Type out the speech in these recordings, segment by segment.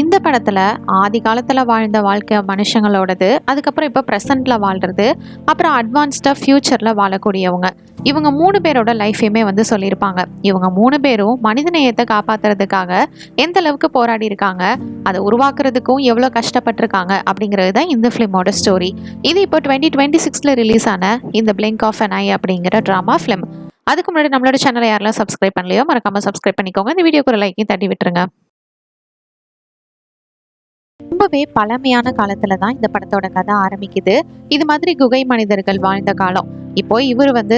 இந்த படத்துல ஆதி காலத்துல வாழ்ந்த வாழ்க்கை மனுஷங்களோடது, அதுக்கப்புறம் இப்போ ப்ரெசென்ட்ல வாழ்றது, அப்புறம் அட்வான்ஸ்டா ஃபியூச்சர்ல வாழக்கூடியவங்க. இவங்க 3 பேரோட லைஃபையுமே வந்து சொல்லியிருப்பாங்க. இவங்க 3 பேரும் மனிதநேயத்தை காப்பாத்துறதுக்காக எந்த அளவுக்கு போராடி இருக்காங்க, அதை உருவாக்குறதுக்கும் எவ்வளோ கஷ்டப்பட்டிருக்காங்க அப்படிங்கிறது தான் இந்த ஃபிலிமோட ஸ்டோரி. இது இப்போ 2026ல ரிலீஸ் ஆன இந்த பிளிங்க் ஆஃப் அன் ஐ அப்படிங்கிற ட்ராமா ஃபிலிம். அதுக்கு முன்னாடி நம்மளோட சேனலை யாரெல்லாம் சப்ஸ்கிரைப் பண்ணலையோ மறக்காம சப்ஸ்கிரைப் பண்ணிக்கோங்க. இந்த வீடியோக்கு ஒரு லைக்கையும் தட்டி விட்டுருங்க. ரொம்பவே பழமையான காலத்துல தான் இந்த படத்தோட கதை ஆரம்பிக்குது. இது மாதிரி குகை மனிதர்கள் வாழ்ந்த காலம். இப்போ இவர் வந்து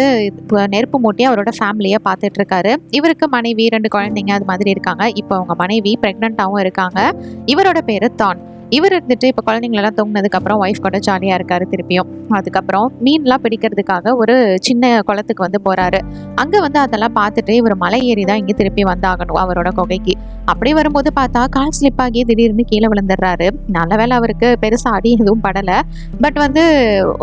நெருப்பு மூட்டி அவரோட ஃபேமிலியை பார்த்துட்டு இருக்காரு. இவருக்கு மனைவி 2 குழந்தைங்க அது மாதிரி இருக்காங்க. இப்போ அவங்க மனைவி பிரெக்னென்ட்டாகவும் இருக்காங்க. இவரோட பேரு தான். இவர் இருந்துட்டு இப்போ குழந்தைங்களெல்லாம் தூங்கினதுக்கு அப்புறம் ஒய்ஃப் கூட ஜாலியாக இருக்காரு திருப்பியும். அதுக்கப்புறம் மீன்லாம் பிடிக்கிறதுக்காக ஒரு சின்ன குளத்துக்கு வந்து போறாரு. அங்கே வந்து அதெல்லாம் பார்த்துட்டு இவர் மலை ஏறி தான் இங்கே திருப்பி வந்தாகணும் அவரோட குகைக்கு. அப்படி வரும்போது பார்த்தா கால் ஸ்லிப் ஆகி திடீர்னு கீழே விழுந்துடுறாரு. நல்ல வேளை அவருக்கு பெருசாக அடி எதுவும் படலை. பட் வந்து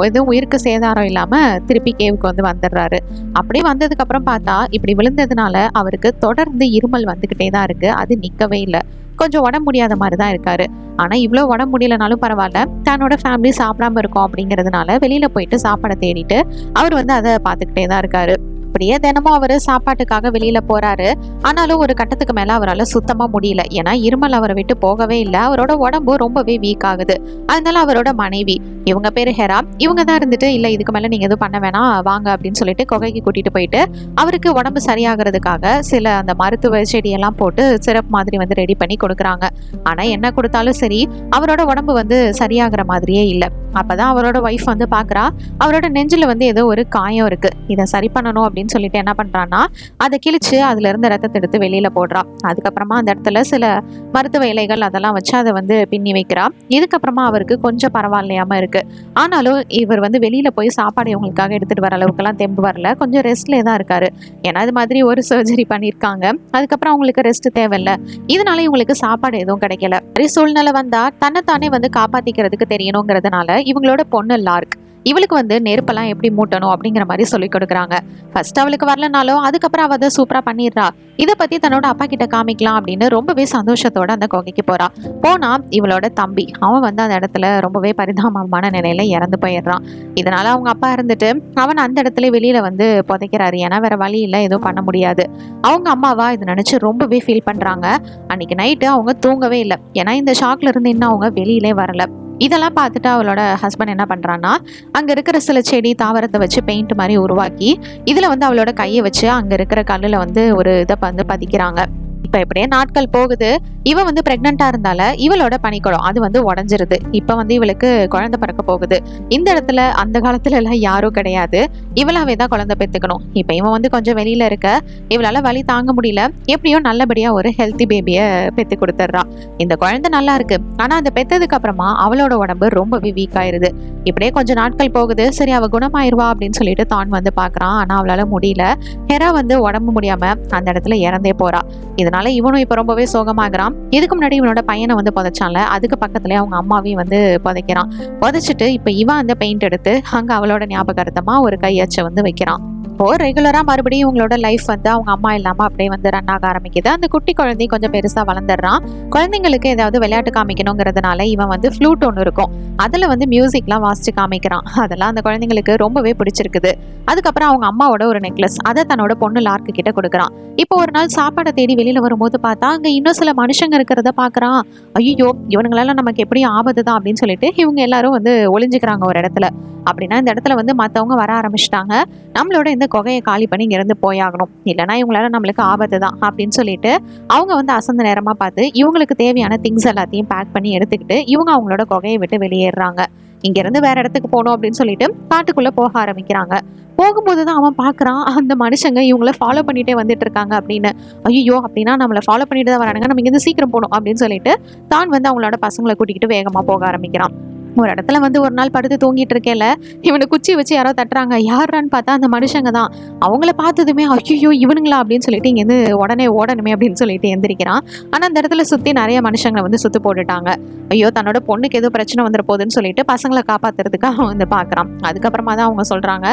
எதுவும் உயிருக்கு சேதாரம் இல்லாமல் திருப்பி கேவுக்கு வந்து வந்துடுறாரு. அப்படி வந்ததுக்கப்புறம் பார்த்தா இப்படி விழுந்ததுனால அவருக்கு தொடர்ந்து இருமல் வந்துக்கிட்டே தான் இருக்குது. அது நிற்கவே இல்லை. கொஞ்சம் உடம்பு முடியாத மாதிரி தான் இருக்காரு. ஆனால் இவ்வளோ உடம்பு முடியலனாலும் பரவாயில்ல, தன்னோட ஃபேமிலி சாப்பிடாம இருக்கும் அப்படிங்கிறதுனால வெளியில் போயிட்டு சாப்பாடை தேடிட்டு அவர் வந்து அதை பார்த்துக்கிட்டே தான் இருக்காரு. அப்படியே தினமும் அவர் சாப்பாட்டுக்காக வெளியில போறாரு. ஆனாலும் ஒரு கட்டத்துக்கு மேல அவரால் சுத்தமா முடியல. ஏன்னா இருமல் அவரை விட்டு போகவே இல்லை. அவரோட உடம்பு ரொம்பவே வீக் ஆகுது. அதனால அவரோட மனைவி, இவங்க பேரு ஹெரா, இவங்க தான் இருந்துட்டு இல்லை இதுக்கு மேல நீங்க எதுவும் பண்ண வேணாம் வாங்க அப்படின்னு சொல்லிட்டு குகைக்கு கூட்டிட்டு போயிட்டு அவருக்கு உடம்பு சரியாகிறதுக்காக சில அந்த மருத்துவ செடியெல்லாம் போட்டு சிரப் மாதிரி வந்து ரெடி பண்ணி கொடுக்குறாங்க. ஆனா என்ன கொடுத்தாலும் சரி அவரோட உடம்பு வந்து சரியாகிற மாதிரியே இல்லை. அப்பதான் அவரோட ஒய்ஃப் வந்து பாக்குறா, அவரோட நெஞ்சில வந்து ஏதோ ஒரு காயம் இருக்கு, இதை சரி பண்ணணும் அப்படின்னு சொல்லிட்டு என்ன பண்றான்னா அதை கிழிச்சு அதுல இருந்து ரத்தத்தை எடுத்து வெளியில போடுறா. அதுக்கப்புறமா அந்த இடத்துல சில மருத்துவ இலைகள் அதெல்லாம் வச்சு அதை வந்து பின்னி வைக்கிறா. இதுக்கப்புறமா அவருக்கு கொஞ்சம் பரவாயில்லையாம இருக்கு. ஆனாலும் இவர் வந்து வெளியில போய் சாப்பாடு இவங்களுக்காக எடுத்துட்டு வர அளவுக்குலாம் தெம்பு வரல. கொஞ்சம் ரெஸ்ட்லேயே தான் இருக்காரு. ஏன்னா இது மாதிரி ஒரு சர்ஜரி பண்ணியிருக்காங்க. அதுக்கப்புறம் அவங்களுக்கு ரெஸ்ட் தேவையில்லை. இதனால இவங்களுக்கு சாப்பாடு எதுவும் கிடைக்கல. சூழ்நிலை வந்தா தன்னைத்தானே வந்து காப்பாத்திக்கிறதுக்கு தெரியணுங்கிறதுனால இவங்களோட பொண்ணு லார்க், இவளுக்கு வந்து நெருப்பெல்லாம் எப்படி மூட்டணும் அப்படிங்கிற மாதிரி சொல்லி கொடுக்குறாங்க. ஃபர்ஸ்ட் அவளுக்கு வரலனாலும் அதுக்கப்புறம் அவ அதை சூப்பரா பண்ணிடுறா. இதை பத்தி தன்னோட அப்பா கிட்ட காமிக்கலாம் அப்படின்னு ரொம்பவே சந்தோஷத்தோட அந்த குகைக்கு போறா. போனா இவளோட தம்பி, அவன் வந்து அந்த இடத்துல ரொம்பவே பரிதாபமான நிலையில இறந்து போயிடுறான். இதனால அவங்க அப்பா இருந்துட்டு அவன் அந்த இடத்துல வெளியில வந்து புதைக்கிறாரு. ஏன்னா வேற வழி இல்லை, எதுவும் பண்ண முடியாது. அவங்க அம்மாவா இதை நினைச்சு ரொம்பவே ஃபீல் பண்றாங்க. அன்னைக்கு நைட்டு அவங்க தூங்கவே இல்லை. ஏன்னா இந்த ஷாக்ல இருந்து இன்னும் அவங்க வெளியிலே வரல. இதெல்லாம் பார்த்துட்டு அவளோட ஹஸ்பண்ட் என்ன பண்ணுறான்னா அங்கே இருக்கிற சில செடி தாவரத்தை வச்சு பெயிண்ட் மாதிரி உருவாக்கி இதில் வந்து அவளோட கையை வச்சு அங்கே இருக்கிற கல்லில் வந்து ஒரு இதை வந்து பதிக்கிறாங்க. இப்போ இப்படியே நாட்கள் போகுது. இவ வந்து பிரெக்னெண்டா இருந்தால இவளோட பனிக்குடம் அது வந்து உடஞ்சிருது. இப்போ வந்து இவளுக்கு குழந்தை பிறக்க போகுது. இந்த இடத்துல அந்த காலத்துல எல்லாம் யாரும் கிடையாது. இவளாவே தான் குழந்தை பெற்றுக்கணும். இப்போ இவன் வந்து கொஞ்சம் வெளியில இருக்க இவளால வலி தாங்க முடியல. எப்படியோ நல்லபடியா ஒரு ஹெல்த்தி பேபியை பெற்று கொடுத்துட்றா. இந்த குழந்தை நல்லா இருக்கு. ஆனா அந்த பெற்றதுக்கு அப்புறமா அவளோட உடம்பு ரொம்பவே வீக் ஆயிருது. இப்படியே கொஞ்சம் நாட்கள் போகுது. சரி அவ குணமாயிருவா அப்படின்னு சொல்லிட்டு தான் வந்து பாக்குறான். ஆனா அவளால முடியல. ஹெரா வந்து உடம்பு முடியாம அந்த இடத்துல இறந்தே போறா. இதனால இவனும் இப்ப ரொம்பவே சோகமாகறான். இதுக்கு முன்னாடி இவனோட பையனை வந்து புதைச்சான்ல, அதுக்கு பக்கத்துலயே அவங்க அம்மாவையும் வந்து புதைக்கிறான். புதைச்சிட்டு இப்ப இவன் அந்த பெயிண்ட் எடுத்து அங்க அவளோட ஞாபகார்த்தமா ஒரு கையச்சை வந்து வைக்கிறான். இப்போ ரெகுலரா மறுபடியும் இவங்களோட லைஃப் வந்து அவங்க அம்மா இல்லாம அப்படியே வந்து ரன் ஆக ஆரம்பிக்குது. அந்த குட்டி குழந்தை கொஞ்சம் பெருசா வளர்ந்துடுறான். குழந்தைங்களுக்கு ஏதாவது விளையாட்டு காமிக்கணுங்கிறதுனால இவன் வந்து ஃப்ளூட் ஒன்று இருக்கும், அதுல வந்து மியூசிக்லாம் வாசிச்சு காமிக்கிறான். அதெல்லாம் அந்த குழந்தைங்களுக்கு ரொம்பவே பிடிச்சிருக்குது. அதுக்கப்புறம் அவங்க அம்மாவோட ஒரு நெக்லஸ் அதை தன்னோட பொண்ணு லார்க்கு கிட்ட கொடுக்குறான். இப்போ ஒரு நாள் சாப்பாடை தேடி வெளியில வரும்போது பார்த்தா அங்க இன்னும் சில மனுஷங்க இருக்கிறத பாக்குறான். ஐயோ இவனுங்களால நமக்கு எப்படியும் ஆபத்து தான் அப்படின்னு சொல்லிட்டு இவங்க எல்லாரும் வந்து ஒளிஞ்சுக்கிறாங்க ஒரு இடத்துல. அப்படின்னா இந்த இடத்துல வந்து மற்றவங்க வர ஆரம்பிச்சிட்டாங்க. நம்மளோட இந்த குகையை காலி பண்ணி இங்கிருந்து போயாகணும், இல்லைன்னா இவங்களால நம்மளுக்கு ஆபத்து தான் அப்படின்னு சொல்லிட்டு அவங்க வந்து அசந்த நேரமா பார்த்து இவங்களுக்கு தேவையான திங்ஸ் எல்லாத்தையும் பேக் பண்ணி எடுத்துக்கிட்டு இவங்க அவங்களோட குகையை விட்டு வெளியேறாங்க. இங்கிருந்து வேற இடத்துக்கு போகணும் அப்படின்னு சொல்லிட்டு காட்டுக்குள்ள போக ஆரம்பிக்கிறாங்க. போகும்போதுதான் அவன் பாக்குறான் அந்த மனுஷங்க இவங்கள ஃபாலோ பண்ணிட்டே வந்துட்டு இருக்காங்க அப்படின்னு. ஐயோ அப்படின்னா நம்மளை ஃபாலோ பண்ணிட்டு தான் வரானுங்க, நம்ம இங்கிருந்து சீக்கிரம் போகணும் அப்படின்னு சொல்லிட்டு தான் வந்து அவங்களோட பசங்களை கூட்டிக்கிட்டு வேகமா போக ஆரம்பிக்கிறான். ஒரு இடத்துல வந்து ஒரு நாள் படுத்து தூங்கிட்டு இருக்கேல இவனை குச்சி வச்சு யாரோ தட்டுறாங்க. யாரான்னு பார்த்தா அந்த மனுஷங்க தான். அவங்கள பார்த்ததுமே ஐயோ இவனுங்களா அப்படின்னு சொல்லிட்டு இங்கேருந்து உடனே ஓடணுமே அப்படின்னு சொல்லிட்டு எந்திரிக்கிறான். ஆனால் அந்த இடத்துல சுற்றி நிறைய மனுஷங்களை வந்து சுத்து போட்டுட்டாங்க. ஐயோ தன்னோட பொண்ணுக்கு எதுவும் பிரச்சனை வந்துட போகுதுன்னு சொல்லிட்டு பசங்களை காப்பாத்துறதுக்கு அவன் வந்து பார்க்குறான். அதுக்கப்புறமா தான் அவங்க சொல்கிறாங்க,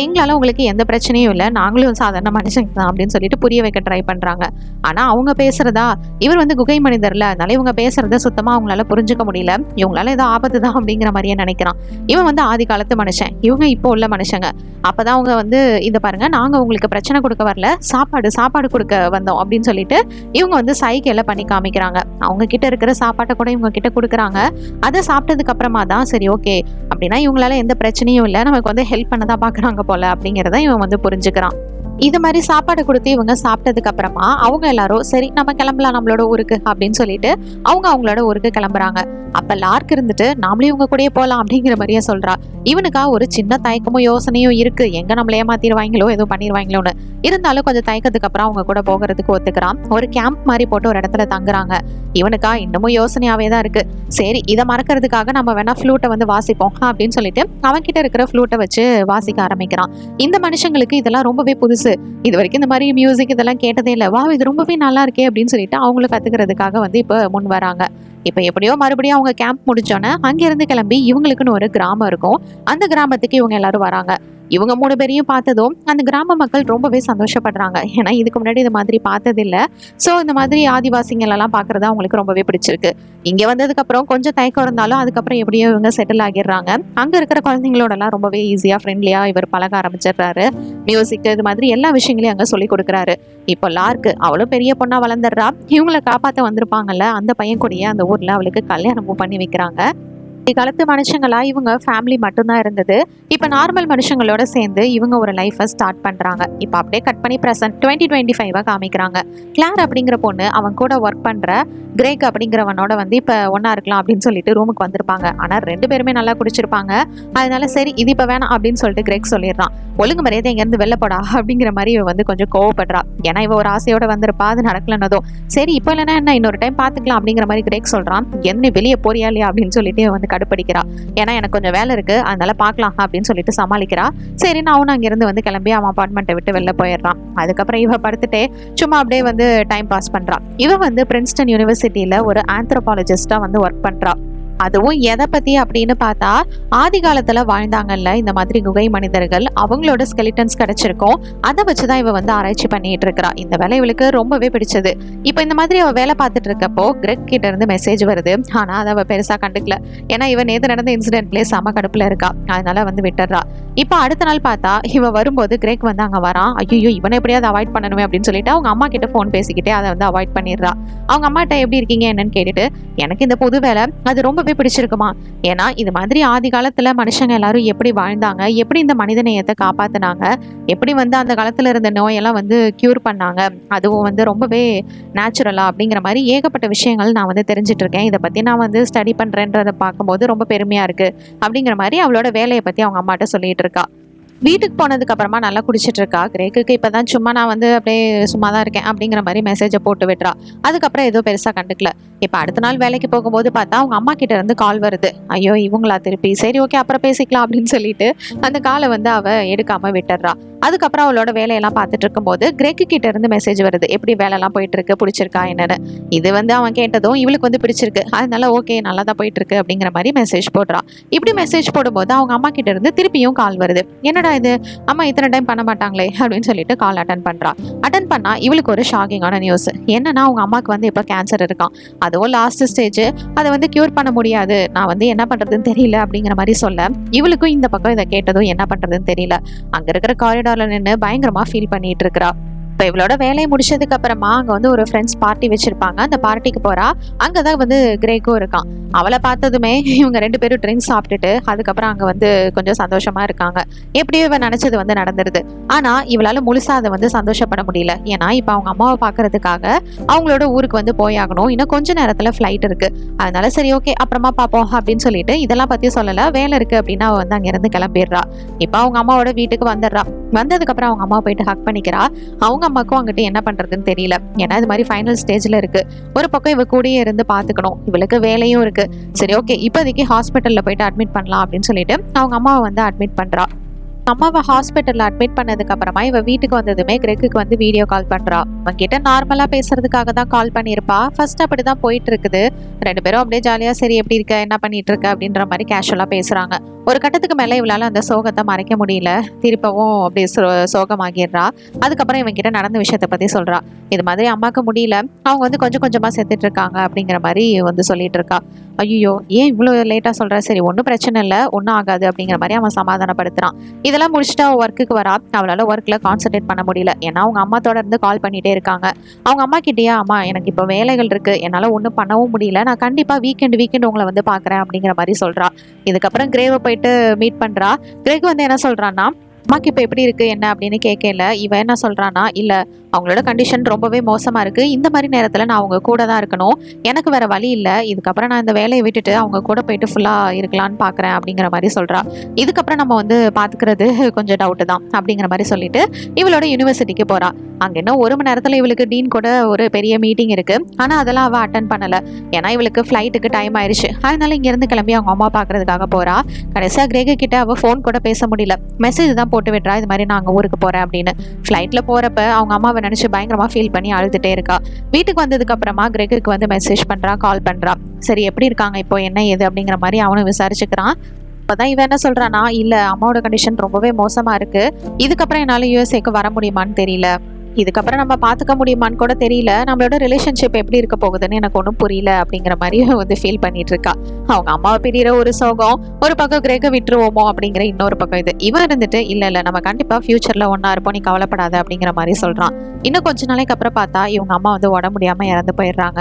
எங்களால் உங்களுக்கு எந்த பிரச்சனையும் இல்லை, நாங்களும் சாதாரண மனுஷங்க தான் அப்படின்னு சொல்லிட்டு புரிய வைக்க ட்ரை பண்ணுறாங்க. ஆனால் அவங்க பேசுகிறதா இவர் வந்து குகை மனிதர்ல, அதனால இவங்க பேசுகிறத சுத்தமாக அவங்களால புரிஞ்சுக்க முடியல. இவங்களால ஏதோ ஆபத்து தான் அப்படிங்கிற மாதிரியே நினைக்கிறான். இவன் வந்து ஆதி காலத்து மனுஷன், இவங்க இப்போ உள்ள மனுஷங்க. அப்போதான் அவங்க வந்து இதை பாருங்க, நாங்கள் உங்களுக்கு பிரச்சனை கொடுக்க வரல, சாப்பாடு கொடுக்க வந்தோம் அப்படின்னு சொல்லிட்டு இவங்க வந்து சைகையில பண்ணி காமிக்கிறாங்க. அவங்க கிட்ட இருக்கிற சாப்பாட்டை கூட இவங்க கிட்ட கொடுக்குறாங்க. அதை சாப்பிட்டதுக்கு அப்புறமா தான் சரி ஓகே அப்படின்னா இவங்களால எந்த பிரச்சனையும் இல்லை, நமக்கு வந்து ஹெல்ப் பண்ணதான் பார்க்குறாங்க போல அப்படிங்கிறத இவன் வந்து புரிஞ்சுக்கிறான். இது மாதிரி சாப்பாடு கொடுத்து இவங்க சாப்பிட்டதுக்கு அப்புறமா அவங்க எல்லாரும் சரி நம்ம கிளம்பலாம் நம்மளோட ஊருக்கு அப்படின்னு சொல்லிட்டு அவங்க அவங்களோட ஊருக்கு கிளம்புறாங்க. அப்ப லார்க் இருந்துட்டு நாமளே இவங்க கூடயே போகலாம் அப்படிங்கிற மாதிரியே சொல்றா. இவனுக்கா ஒரு சின்ன தயக்கமும் யோசனையும் இருக்கு, எங்க நம்மள ஏமாத்திடுவாங்களோ ஏதோ பண்ணிடுவாங்களோன்னு. இருந்தாலும் கொஞ்சம் தயக்கத்துக்கு அப்புறம் அவங்க கூட போகிறதுக்கு ஒத்துக்கிறான். ஒரு கேம்ப் மாதிரி போட்டு ஒரு இடத்துல தங்குறாங்க. இவனுக்கா இன்னமும் யோசனையாவே தான் இருக்கு. சரி இதை மறக்கிறதுக்காக நம்ம வேணா ஃப்ளூட்டை வந்து வாசிப்போம் அப்படின்னு சொல்லிட்டு அவன் கிட்ட இருக்கிற ஃப்ளூட்டை வச்சு வாசிக்க ஆரம்பிக்கிறான். இந்த மனுஷங்களுக்கு இதெல்லாம் ரொம்பவே புதுசு, இது வரைக்கும் இந்த மாதிரி மியூசிக் இதெல்லாம் கேட்டதே இல்லை, வா இது ரொம்பவே நல்லா இருக்கே அப்படின்னு சொல்லிட்டு அவங்களும் கத்துக்கிறதுக்காக வந்து இப்போ முன் வராங்க. இப்போ எப்படியோ மறுபடியும் அவங்க கேம்ப் முடிச்சோன்னே அங்கிருந்து கிளம்பி இவங்களுக்குன்னு ஒரு கிராமம் இருக்கும். அந்த கிராமத்துக்கு இவங்க எல்லாரும் வராங்க. இவங்க 3 பேரையும் பார்த்ததும் அந்த கிராம மக்கள் ரொம்பவே சந்தோஷப்படுறாங்க. ஏன்னா இதுக்கு முன்னாடி இந்த மாதிரி பார்த்ததில்ல. ஸோ இந்த மாதிரி ஆதிவாசிகளெல்லாம் பார்க்குறது அவங்களுக்கு ரொம்பவே பிடிச்சிருக்கு. இங்கே வந்ததுக்கப்புறம் கொஞ்சம் தயக்கம் இருந்தாலும் அதுக்கப்புறம் எப்படியோ இவங்க செட்டில் ஆகிடுறாங்க. அங்கே இருக்கிற குழந்தைங்களோடலாம் ரொம்பவே ஈஸியாக ஃப்ரெண்ட்லியாக இவர் பழக ஆரம்பிச்சிடுறாரு. மியூசிக் இது மாதிரி எல்லா விஷயங்களையும் அங்கே சொல்லி கொடுக்குறாரு. இப்போ லார்க்கு அவளும் பெரிய பொண்ணாக வளர்ந்துடுறா. இவங்களை காப்பாற்ற வந்திருப்பாங்கல்ல அந்த பையன் கூடயே அந்த ஊரில் அவளுக்கு கல்யாணமும் பண்ணி வைக்கிறாங்க. காலத்து மனுஷங்களா இவங்க ஃபேமிலி மட்டும்தான் இருந்தது. இப்போ நார்மல் மனுஷங்களோட சேர்ந்து இவங்க ஒரு லைஃபை ஸ்டார்ட் பண்றாங்க. இப்போ அப்படியே கட் பண்ணி ப்ரெசென்ட் 2025 காமிக்கிறாங்க. கிளார் அப்படிங்கிற பொண்ணு அவன் கூட ஒர்க் பண்ற கிரேக் அப்படிங்கிறவனோட வந்து இப்போ ஒன்னா இருக்கலாம் அப்படின்னு சொல்லிட்டு ரூமுக்கு வந்திருப்பாங்க. ஆனால் 2 பேருமே நல்லா குடிச்சிருப்பாங்க. அதனால சரி இது இப்போ வேணாம் அப்படின்னு சொல்லிட்டு கிரேக் சொல்லிடுறான். ஒழுங்கு மரியாதை இங்கேருந்து வெளில போடா அப்படிங்கிற மாதிரி இவ வந்து கொஞ்சம் கோவப்படுறா. ஏன்னா இவ ஒரு ஆசையோட வந்திருப்பா, அது நடக்கலன்னதும் சரி இப்போ இல்லைன்னா என்ன இன்னொரு டைம் பார்த்துக்கலாம் அப்படிங்கிற மாதிரி கிரேக் சொல்றான். என்ன வெளியே போறியா இல்லையா அப்படின்னு சொல்லிட்டு வந்து கடுப்படிக்கிறா. ஏன்னா எனக்கு கொஞ்சம் வேலை இருக்கு அதனால பார்க்கலாம் அப்படின்னு சொல்லிட்டு சமாளிக்கிறா. சரி நான் அவனு அங்கிருந்து வந்து கிளம்பி அவன் அப்பார்ட்மெண்ட்டை விட்டு வெளில போயிடுறான். அதுக்கப்புறம் இவ படுத்துட்டே சும்மா அப்படியே வந்து டைம் பாஸ் பண்றா. இவ வந்து பிரின்ஸ்டன் யூனிவர்சிட்டியில ஒரு ஆந்த்ரோபாலஜிஸ்டா வந்து ஒர்க் பண்றா. அதுவும் எதை பத்தி அப்படின்னு பார்த்தா ஆதி காலத்துல வாழ்ந்தாங்கல்ல இந்த மாதிரி குகை மனிதர்கள், அவங்களோட ஸ்கெலிட்டன்ஸ் கிடைச்சிருக்கும். அதை வச்சுதான் இவ வந்து ஆராய்ச்சி பண்ணிட்டு இருக்கிறா. இந்த வேலை இவளுக்கு ரொம்பவே பிடிச்சது. இப்போ இந்த மாதிரி அவ வேலை பார்த்துட்டு இருக்கப்போ கிரெக் கிட்ட இருந்து மெசேஜ் வருது. ஆனா அதை அவ பெருசா கண்டுக்கல. ஏன்னா இவ நேத்து நடந்த இன்சிடென்ட்லேயே செம கடுப்புல இருக்கா. அதனால வந்து விட்டுறா. இப்போ அடுத்த நாள் பார்த்தா இவ வரும்போது கிரெக் வந்து அங்க வரான். ஐயோ இவனை எப்படியாவது அவாய்ட் பண்ணணுமே அப்படின்னு சொல்லிட்டு அவங்க அம்மா கிட்ட ஃபோன் பேசிக்கிட்டே அதை வந்து அவாய்ட் பண்ணிடுறா. அவங்க அம்மாட்ட எப்படி இருக்கீங்க என்னன்னு கேட்டுட்டு எனக்கு இந்த புது வேலை அது ரொம்பவே பிடிச்சிருக்குமா. ஏன்னா இது மாதிரி ஆதி காலத்துல மனுஷங்க எல்லாரும் எப்படி வாழ்ந்தாங்க, எப்படி இந்த மனித நேயத்தை காப்பாத்தினாங்க, எப்படி வந்து அந்த காலத்துல இருந்த நோயெல்லாம் வந்து கியூர் பண்ணாங்க, அதுவும் வந்து ரொம்பவே நேச்சுரலா அப்படிங்கிற மாதிரி ஏகப்பட்ட விஷயங்கள் நான் வந்து தெரிஞ்சிட்டு இருக்கேன். இதை பத்தி நான் வந்து ஸ்டடி பண்றேன்றதை பார்க்கும்போது ரொம்ப பெருமையா இருக்கு அப்படிங்கிற மாதிரி அவளோட வேலையை பத்தி அவங்க அம்மாட்ட சொல்லிட்டு இருக்கா. வீட்டுக்கு போனதுக்கு அப்புறமா நல்லா குடிச்சிட்டு இருக்கா. கிரேக்குக்கு இப்பதான் சும்மா நான் வந்து அப்படியே சும்மா தான் இருக்கேன் அப்படிங்கிற மாதிரி மெசேஜை போட்டு விட்டுறா. அதுக்கப்புறம் ஏதோ பெருசா கண்டுக்கல. இப்போ அடுத்த நாள் வேலைக்கு போகும்போது பார்த்தா அவங்க அம்மா கிட்ட இருந்து கால் வருது. ஐயோ இவங்களா திருப்பி, சரி ஓகே அப்புறம் பேசிக்கலாம் அப்படின்னு சொல்லிட்டு அந்த காலை வந்து அவ எடுக்காம விட்டுறா. அதுக்கப்புறம் அவளோட வேலையெல்லாம் பார்த்துட்டு இருக்கும்போது கிரெக்கு கிட்ட இருந்து மெசேஜ் வருது. எப்படி வேலையெல்லாம் போயிட்டு இருக்கு, பிடிச்சிருக்கா என்னன்னு. இது வந்து அவன் கேட்டதும் இவளுக்கு வந்து பிடிச்சிருக்கு. அதனால ஓகே நல்லா தான் போயிட்டு இருக்கு அப்படிங்கிற மாதிரி மெசேஜ் போடுறான். இப்படி மெசேஜ் போடும்போது அவங்க அம்மா கிட்ட இருந்து திருப்பியும் கால் வருது. என்னடா இது அம்மா இத்தனை டைம் பண்ண மாட்டாங்களே அப்படின்னு சொல்லிட்டு கால் அட்டன் பண்றா. அட்டன் பண்ணா இவளுக்கு ஒரு ஷாக்கிங்கான நியூஸ். என்னன்னா அவங்க அம்மாவுக்கு வந்து இப்போ கேன்சர் இருக்கான். அதுவும் லாஸ்ட் ஸ்டேஜ், அதை வந்து கியூர் பண்ண முடியாது, நான் வந்து என்ன பண்றதுன்னு தெரியல அப்படிங்கிற மாதிரி சொல்ல இவளுக்கும் இந்த பக்கம் இதை கேட்டதும் என்ன பண்றதுன்னு தெரியல. அங்க இருக்கிற காரிடார்ல நின்று பயங்கரமா ஃபீல் பண்ணிட்டு இருக்கிறா. இப்போ இவளோட வேலையை முடிச்சதுக்கு அப்புறமா அங்கே வந்து ஒரு ஃப்ரெண்ட்ஸ் பார்ட்டி வச்சிருப்பாங்க. அந்த பார்ட்டிக்கு போறா. அங்கே தான் வந்து கிரேக்கும் இருக்கான். அவளை பார்த்ததுமே இவங்க 2 பேரும் ட்ரிங்க்ஸ் சாப்பிட்டுட்டு அதுக்கப்புறம் அங்கே வந்து கொஞ்சம் சந்தோஷமா இருக்காங்க. எப்படியோ இவ நினைச்சது வந்து நடந்துருது. ஆனா இவளால முழுசா அதை வந்து சந்தோஷப்பட முடியல. ஏன்னா இப்போ அவங்க அம்மாவை பார்க்கறதுக்காக அவங்களோட ஊருக்கு வந்து போயாகணும். இன்னும் கொஞ்ச நேரத்துல ஃப்ளைட் இருக்கு. அதனால சரி ஓகே அப்புறமா பார்ப்போம் அப்படின்னு சொல்லிட்டு இதெல்லாம் பத்தி சொல்லல. வேலை இருக்கு அப்படின்னா அவ வந்து அங்கிருந்து கிளம்பிடுறா. இப்போ அவங்க அம்மாவோட வீட்டுக்கு வந்துடுறா. வந்ததுக்கப்புறம் அவங்க அம்மா போயிட்டு ஹக் பண்ணிக்கிறா. அவங்க அம்மாக்கும் அங்கிட்ட என்ன பண்ணுறதுன்னு தெரியல. ஏன்னா இது மாதிரி ஃபைனல் ஸ்டேஜில் இருக்குது. ஒரு பக்கம் இவ கூடயே இருந்து பார்த்துக்கணும், இவளுக்கு வேலையும் இருக்குது. சரி ஓகே, இப்போதைக்கு ஹாஸ்பிட்டலில் போயிட்டு அட்மிட் பண்ணலாம் அப்படின்னு சொல்லிட்டு அவங்க அம்மாவை வந்து அட்மிட் பண்ணுறா. அம்மாவை ஹாஸ்பிட்டலில் அட்மிட் பண்ணதுக்கு அப்புறமா இவ வீட்டுக்கு வந்ததுமே கிரெக்குக்கு வந்து வீடியோ கால் பண்ணுறா. அவன் கிட்ட நார்மலாக பேசுறதுக்காக தான் கால் பண்ணியிருப்பா. ஃபர்ஸ்ட் அப்படி தான் போயிட்டு இருக்குது. 2 பேரும் அப்படியே ஜாலியாக சரி எப்படி இருக்க, என்ன பண்ணிட்டு இருக்க அப்படின்ற மாதிரி கேஷுவலாக பேசுகிறாங்க. ஒரு கட்டத்துக்கு மேலே இவளால் அந்த சோகத்தை மறைக்க முடியல. திருப்பவும் அப்படியே சோகமாகிடுறா. அதுக்கப்புறம் இவன் கிட்ட நடந்த விஷயத்தை பற்றி சொல்கிறா. இது மாதிரி அம்மாவுக்கு முடியல, அவங்க வந்து கொஞ்சம் கொஞ்சமாக செத்துட்டு இருக்காங்க அப்படிங்கிற மாதிரி வந்து சொல்லிட்டு இருக்கா. ஐயோ ஏன் இவ்வளோ லேட்டாக சொல்கிற, சரி ஒன்றும் பிரச்சனை இல்லை, ஒன்றும் ஆகாது அப்படிங்கிற மாதிரி அவன் சமாதானப்படுத்துகிறான். இதெல்லாம் முடிச்சுட்டு அவள் ஒர்க்குக்கு வரா. அவளால் ஒர்க்கில் கான்சன்ட்ரேட் பண்ண முடியல. ஏன்னா அவங்க அம்மா தொடர்ந்து கால் பண்ணிகிட்டே இருக்காங்க. அவங்க அம்மா கிட்டேயே அம்மா எனக்கு இப்போ வேலைகள் இருக்குது, என்னால் ஒன்றும் பண்ணவும் முடியல, நான் கண்டிப்பாக வீக்கெண்ட் உங்களை வந்து பார்க்குறேன் அப்படிங்கிற மாதிரி சொல்கிறா. இதுக்கப்புறம் கிரேவை போயிட்டு மீட் பண்ணுறா. கிரேக் வந்து என்ன சொல்கிறான்னா, அம்மாக்கு இப்போ எப்படி இருக்குது என்ன அப்படின்னு கேட்கல. இவன் என்ன சொல்கிறான்னா, இல்லை அவங்களோட கண்டிஷன் ரொம்பவே மோசமாக இருக்குது, இந்த மாதிரி நேரத்தில் நான் அவங்க கூட தான் இருக்கணும், எனக்கு வேறு வழி இல்லை, இதுக்கப்புறம் நான் இந்த வேலையை விட்டுட்டு அவங்க கூட போயிட்டு ஃபுல்லாக இருக்கலான்னு பார்க்குறேன் அப்படிங்கிற மாதிரி சொல்கிறா. இதுக்கப்புறம் நம்ம வந்து பார்த்துக்கிறது கொஞ்சம் டவுட்டு தான் அப்படிங்கிற மாதிரி சொல்லிட்டு இவளோட யூனிவர்சிட்டிக்கு போகிறா. அங்கே இன்னும் 1 மணி நேரத்தில் இவளுக்கு டீன் கூட ஒரு பெரிய மீட்டிங் இருக்குது. ஆனால் அதெல்லாம் அவள் அட்டன் பண்ணலை. ஏன்னா இவளுக்கு ஃப்ளைட்டுக்கு டைம் ஆயிடுச்சு. அதனால இங்கேருந்து கிளம்பி அவங்க அம்மா பார்க்குறதுக்காக போகிறா. கடைசியாக கிரேக கிட்ட அவள் ஃபோன் கூட பேச முடியல. மெசேஜ் தான் போட்டு விட்றா, இது மாதிரி நான் அங்கே ஊருக்கு போகிறேன் அப்படின்னு. ஃப்ளைட்டில் போகிறப்ப அவங்க அம்மாவை நினச்சி பயங்கரமாக ஃபீல் பண்ணி அழுதுகிட்டே இருக்கா. வீட்டுக்கு வந்ததுக்கு அப்புறமா கிரெக்குக்கு வந்து மெசேஜ் பண்ணுறா, கால் பண்ணுறா. சரி எப்படி இருக்காங்க இப்போ, என்ன ஏது அப்படிங்கிற மாதிரி அவனும் விசாரிச்சுக்கிறான். அப்போதான் இவன் என்ன சொல்கிறான்னா, இல்லை அம்மாவோட கண்டிஷன் ரொம்பவே மோசமாக இருக்குது, இதுக்கப்புறம் என்னால் யூஎஸ்ஏக்கு வர முடியுமான்னு தெரியல, இதுக்கப்புறம் நம்ம பார்த்துக்க முடியுமான்னு கூட தெரியல, நம்மளோட ரிலேஷன்ஷிப் எப்படி இருக்க போகுதுன்னு எனக்கு ஒன்றும் புரியல அப்படிங்கிற மாதிரி வந்து ஃபீல் பண்ணிட்டு இருக்கா. அவங்க அம்மாவை பிரிகிற ஒரு சோகம், ஒரு பக்கம் கிரேக்க விட்டுருவோமோ அப்படிங்கிற இன்னொரு பக்கம் இது. இவன் இருந்துட்டு இல்லை நம்ம கண்டிப்பாக ஃபியூச்சரில் ஒன்றா இருப்போம், நீ கவலைப்படாத அப்படிங்கிற மாதிரி சொல்கிறான். இன்னும் கொஞ்ச நாளைக்கு அப்புறம் பார்த்தா இவங்க அம்மா வந்து உடம்பு முடியாமல் இறந்து போயிடுறாங்க.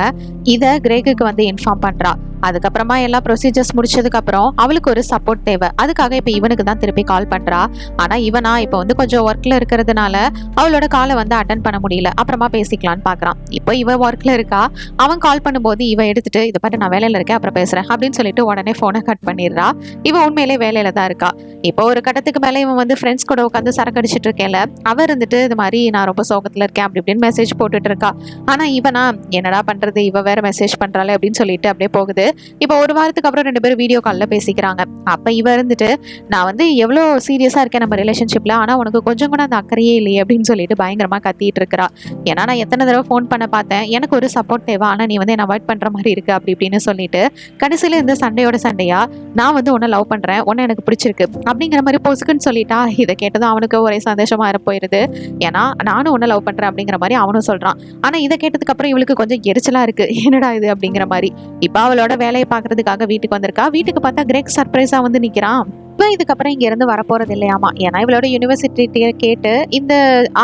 இதை கிரேக்குக்கு வந்து இன்ஃபார்ம் பண்ணுறா. அதுக்கப்புறமா எல்லா ப்ரொசீஜர்ஸ் முடிச்சதுக்கப்புறம் அவளுக்கு ஒரு சப்போர்ட் தேவை. அதுக்காக இப்போ இவனுக்கு தான் திருப்பி கால் பண்ணுறா. ஆனால் இவனா இப்போ வந்து கொஞ்சம் ஒர்க்கில் இருக்கிறதுனால அவளோட காலை வந்து அட்டன் பண்ண முடியல, அப்புறமா பேசிக்கலான்னு பார்க்குறான். இப்போ இவ ஒர்க்கில் இருக்கா. அவன் கால் பண்ணும்போது இவ எடுத்துட்டு இதை பாட்டு நான் வேலையில் இருக்கேன் அப்புறம் பேசுகிறேன் அப்படின்னு சொல்லிட்டு உடனே ஃபோனை கட் பண்ணிடுறா. இவன் உண்மையிலே வேலையில் தான் இருக்கா. இப்போ ஒரு கட்டத்துக்கு மேலே இவன் வந்து ஃப்ரெண்ட்ஸ் கூட உட்காந்து சரக்கு அடிச்சிட்டு இருக்கேன்ல, அவ இருந்துட்டு இது மாதிரி நான் ரொம்ப சோகத்தில் இருக்கேன் அப்படி இப்படின்னு மெசேஜ் போட்டுட்டு இருக்கா. ஆனால் இவனா என்னடா பண்ணுறது, இவ வேற மெசேஜ் பண்ணுறாளே அப்படின்னு சொல்லிட்டு அப்படியே போகுது. இப்போ ஒரு வாரத்துக்கு அப்புறம் 2 பேரும் வீடியோ காலில் பேசிக்கிறாங்க. அப்போ இவ இருந்துட்டு நான் வந்து எவ்வளோ சீரியஸாக இருக்கேன் நம்ம ரிலேஷன்ஷிப்பில், ஆனால் உனக்கு கொஞ்சம் கூட அந்த அக்கறையே இல்லையே அப்படின்னு சொல்லிட்டு பயங்கரமாக கத்திட்டு இருக்கிறா. ஏன்னா நான் எத்தனை தடவை ஃபோன் பண்ண பார்த்தேன், எனக்கு ஒரு சப்போர்ட் தேவை, ஆனால் நீ வந்து என்ன அவாய்ட் பண்ணுற மாதிரி இருக்கு அப்படி இப்படின்னு சொல்லிட்டு கடைசியில் இந்த சண்டையோட சண்டையா நான் வந்து உன்னை லவ் பண்ணுறேன், உன்னை எனக்கு பிடிச்சிருக்கு அப்படிங்கிற மாதிரி பொசுக்குன்னு சொல்லிட்டா. இதை கேட்டதும் அவனுக்கு ஒரே சந்தோஷமாக போயிடுது. ஏன்னா நானும் உன்னை லவ் பண்ணுறேன் அப்படிங்கிற மாதிரி அவனும் சொல்கிறான். ஆனால் இதை கேட்டதுக்கு அப்புறம் இவளுக்கு கொஞ்சம் எரிச்சலாக இருக்குது, என்னடா இது அப்படிங்கிற மாதிரி. இப்போ அவளோட வேலையை பார்க்கறதுக்காக வீட்டுக்கு வந்திருக்கா. வீட்டுக்கு பார்த்தா கிரெக் சர்ப்ரைஸாக வந்து நிற்கிறான். இப்போ இதுக்கப்புறம் இங்கேருந்து வரப்போகிறது இல்லையாமா. ஏன்னா இவளோட யூனிவர்சிட்டியை கேட்டு இந்த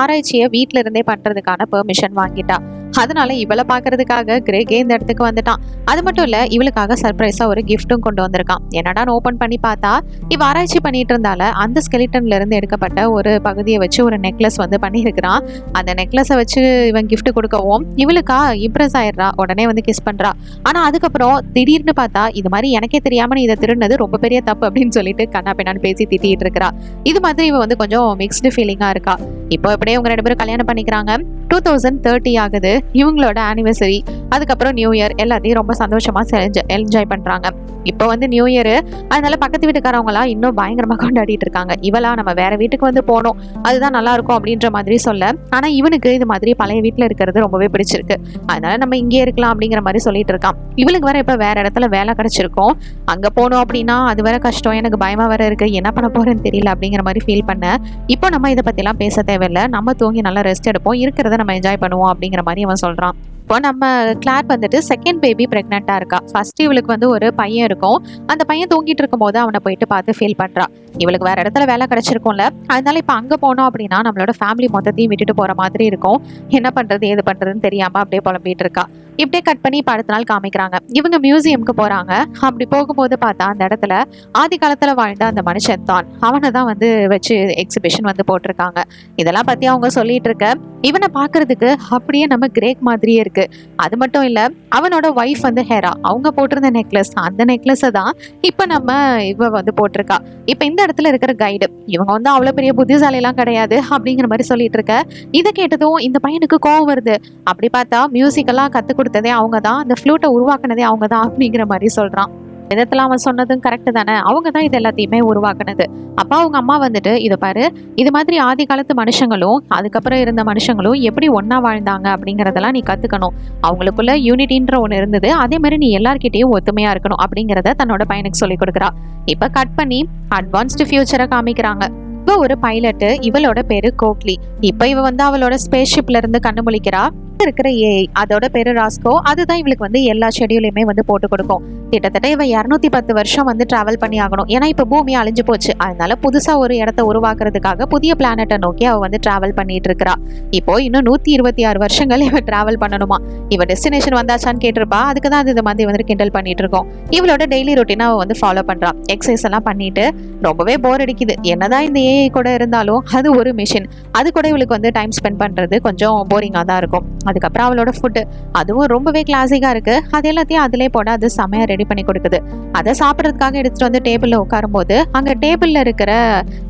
ஆராய்ச்சியை வீட்டில் இருந்தே பண்ணுறதுக்கான பெர்மிஷன் வாங்கிட்டா. அதனால இவளை பார்க்கறதுக்காக கிரேக்கே இந்த இடத்துக்கு வந்துட்டான். அது மட்டும் இல்லை, இவளுக்காக சர்ப்ரைஸாக ஒரு கிஃப்ட்டும் கொண்டு வந்திருக்கான். என்னடான்னு ஓப்பன் பண்ணி பார்த்தா இவ ஆராய்ச்சி பண்ணிட்டு இருந்தால அந்த ஸ்கெலிட்டன்ல இருந்து எடுக்கப்பட்ட ஒரு பகுதியை வச்சு ஒரு நெக்லஸ் வந்து பண்ணியிருக்கிறான். அந்த நெக்லஸை வச்சு இவன் கிஃப்ட் கொடுக்கவும் இவளுக்கா இம்ப்ரெஸ் ஆயிடுறா. உடனே வந்து கிஸ் பண்ணுறா. ஆனால் அதுக்கப்புறம் திடீர்னு பார்த்தா இது மாதிரி எனக்கே தெரியாம நீ இதை திருடினது ரொம்ப பெரிய தப்பு அப்படின்னு சொல்லிட்டு கண்ணா பின்னான்னு பேசி திட்டிட்டு இருக்கிறா. இது மாதிரி இவ வந்து கொஞ்சம் மிக்ஸ்டு ஃபீலிங்காக இருக்கா. இப்போ எப்படியே இவங்க 2 பேரும் கல்யாணம் பண்ணிக்கிறாங்க. 2030 ஆகுது. இவங்களோட ஆனிவர்சரி, அதுக்கப்புறம் நியூ இயர் எல்லாத்தையும் ரொம்ப சந்தோஷமாக என்ஜாய் பண்ணுறாங்க. இப்போ வந்து நியூ இயரு, அதனால பக்கத்து வீட்டுக்காரவங்களாம் இன்னும் பயங்கரமாக கொண்டாடிட்டு இருக்காங்க. இவளா நம்ம வேற வீட்டுக்கு வந்து போனோம், அதுதான் நல்லா இருக்கும் அப்படின்ற மாதிரி சொல்ல. ஆனால் இவனுக்கு இது மாதிரி பழைய வீட்டில் இருக்கிறது ரொம்பவே பிடிச்சிருக்கு. அதனால நம்ம இங்கே இருக்கலாம் அப்படிங்கிற மாதிரி சொல்லிட்டு இருக்கான். இவளுக்கு வேற இப்போ வேற இடத்துல வேலை கிடைச்சிருக்கும். அங்கே போனோம் அப்படின்னா அது வேற கஷ்டம், எனக்கு பயமா வேற இருக்கு, என்ன பண்ண போறேன்னு தெரியல அப்படிங்கிற மாதிரி ஃபீல் பண்ண. இப்போ நம்ம இதை பற்றிலாம் பேச தேவையில்லை, நம்ம தூங்கி நல்லா ரெஸ்ட் எடுப்போம், இருக்கிறத நம்ம என்ஜாய் பண்ணுவோம் அப்படிங்கிற மாதிரி அவன் சொல்கிறான். இப்போ நம்ம கிளார் வந்துட்டு செகண்ட் பேபி ப்ரெக்னெண்ட்டாக இருக்கா. ஃபர்ஸ்ட் இவளுக்கு வந்து ஒரு பையன் இருக்கும். அந்த பையன் தூங்கிட்டு இருக்கும் போது அவனை போயிட்டு பார்த்து ஃபீல் பண்ணுறா. இவளுக்கு வேற இடத்துல வேலை கிடைச்சிருக்கும்ல, அதனால இப்போ அங்கே போனோம் அப்படின்னா நம்மளோட ஃபேமிலி மொத்தத்தையும் விட்டுட்டு போகிற மாதிரி இருக்கும். என்ன பண்ணுறது ஏது பண்ணுறதுன்னு தெரியாமல் அப்படியே புலம்பிட்டு இருக்கா. இப்படியே கட் பண்ணி இப்போ அடுத்த நாள் காமிக்கிறாங்க. இவங்க மியூசியம்க்கு போகிறாங்க. அப்படி போகும்போது பார்த்தா அந்த இடத்துல ஆதி காலத்தில் வாழ்ந்த அந்த மனுஷன் தான், அவனை தான் வந்து வச்சு எக்ஸிபிஷன் வந்து போட்டிருக்காங்க. இதெல்லாம் பற்றி அவங்க சொல்லிட்டு இருக்க இவனை பார்க்கறதுக்கு அப்படியே நம்ம கிரேக் மாதிரியே இருக்கு. அது மட்டும் இல்ல, அவனோட ஒய்ஃப் வந்து ஹெரா, அவங்க போட்டிருந்த நெக்லஸ், அந்த நெக்லஸை தான் இப்ப நம்ம இவ வந்து போட்டிருக்கா. இப்ப இந்த இடத்துல இருக்கிற கைடு இவங்க வந்து அவ்வளவு பெரிய புத்திசாலி எல்லாம் கிடையாது அப்படிங்கிற மாதிரி சொல்லிட்டு இருக்க. இதை கேட்டதும் இந்த பையனுக்கு கோவம் வருது. அப்படி பார்த்தா மியூசிக் எல்லாம் கத்து கொடுத்ததே அவங்க தான், அந்த ஃப்ளூட்டை உருவாக்குனதே அவங்க தான் அப்படிங்கிற மாதிரி சொல்றான். விதத்துல அவன் சொன்னதும் கரெக்ட் தானே, அவங்க தான் இது எல்லாத்தையுமே உருவாக்குனது. அப்ப அவங்க அம்மா வந்துட்டு, இதை பாரு, இது மாதிரி ஆதி காலத்து மனுஷங்களும் அதுக்கப்புறம் இருந்த மனுஷங்களும் எப்படி ஒன்னா வாழ்ந்தாங்க அப்படிங்கறதெல்லாம் நீ கத்துக்கணும். அவங்களுக்குள்ள யூனிட்டின்ற ஒண்ணு இருந்தது, அதே மாதிரி நீ எல்லார்கிட்டயும் ஒத்துமையா இருக்கணும் அப்படிங்கறத தன்னோட பையனுக்கு சொல்லி கொடுக்குறா. இப்ப கட் பண்ணி அட்வான்ஸ்டு ஃபியூச்சரை காமிக்கிறாங்க. இவ ஒரு பைலட்டு, இவளோட பேரு கோக்லி. இப்ப இவ வந்து அவளோட ஸ்பேஸ் ஷிப்ல இருந்து கண்டுபிடிக்கிறா. இருக்கிற ஏஐ, அதோட பேரு ராஸ்கோ, அதுதான் இவளுக்கு வந்து எல்லா ஷெடியூலையுமே வந்து போட்டு கொடுக்கும். கிட்டத்தட்ட இவ 210 வருஷம் வந்து டிராவல் பண்ணி ஆகணும். ஏன்னா இப்ப பூமி அழிஞ்சு போச்சு, அதனால புதுசா ஒரு இடத்த உருவாக்குறதுக்காக புதிய பிளானட்டை நோக்கி அவ வந்து டிராவல் பண்ணிட்டு இருக்கிறா. இப்போ இன்னும் 126 வருஷங்கள் இவ டிராவல் பண்ணணுமா. இவ டெஸ்டினேஷன் வந்தாச்சான்னு கேட்டிருப்பா. அதுக்கு தான் இது மாதிரி வந்து கிண்டல் பண்ணிட்டு இருக்கோம். இவளோட டெய்லி ரொட்டீனை அவ வந்து ஃபாலோ பண்றா. எக்ஸசைஸ் எல்லாம் பண்ணிட்டு ரொம்பவே போர் அடிக்குது. என்னதான் இந்த ஏஐ கூட இருந்தாலும் அது ஒரு மிஷின், அது கூட இவளுக்கு வந்து டைம் ஸ்பெண்ட் பண்றது கொஞ்சம் போரிங்கா தான் இருக்கும். அதுக்கப்புறம் அவளோட ஃபுட்டு, அதுவும் ரொம்பவே கிளாசிக்கா இருக்கு. அது எல்லாத்தையும் அதிலே போட அது செமையா ரெடி பண்ணி கொடுக்குது. அதை சாப்பிட்றதுக்காக எடுத்துட்டு வந்து டேபிள்ல உட்காரும் போது அங்க டேபிள்ல இருக்கிற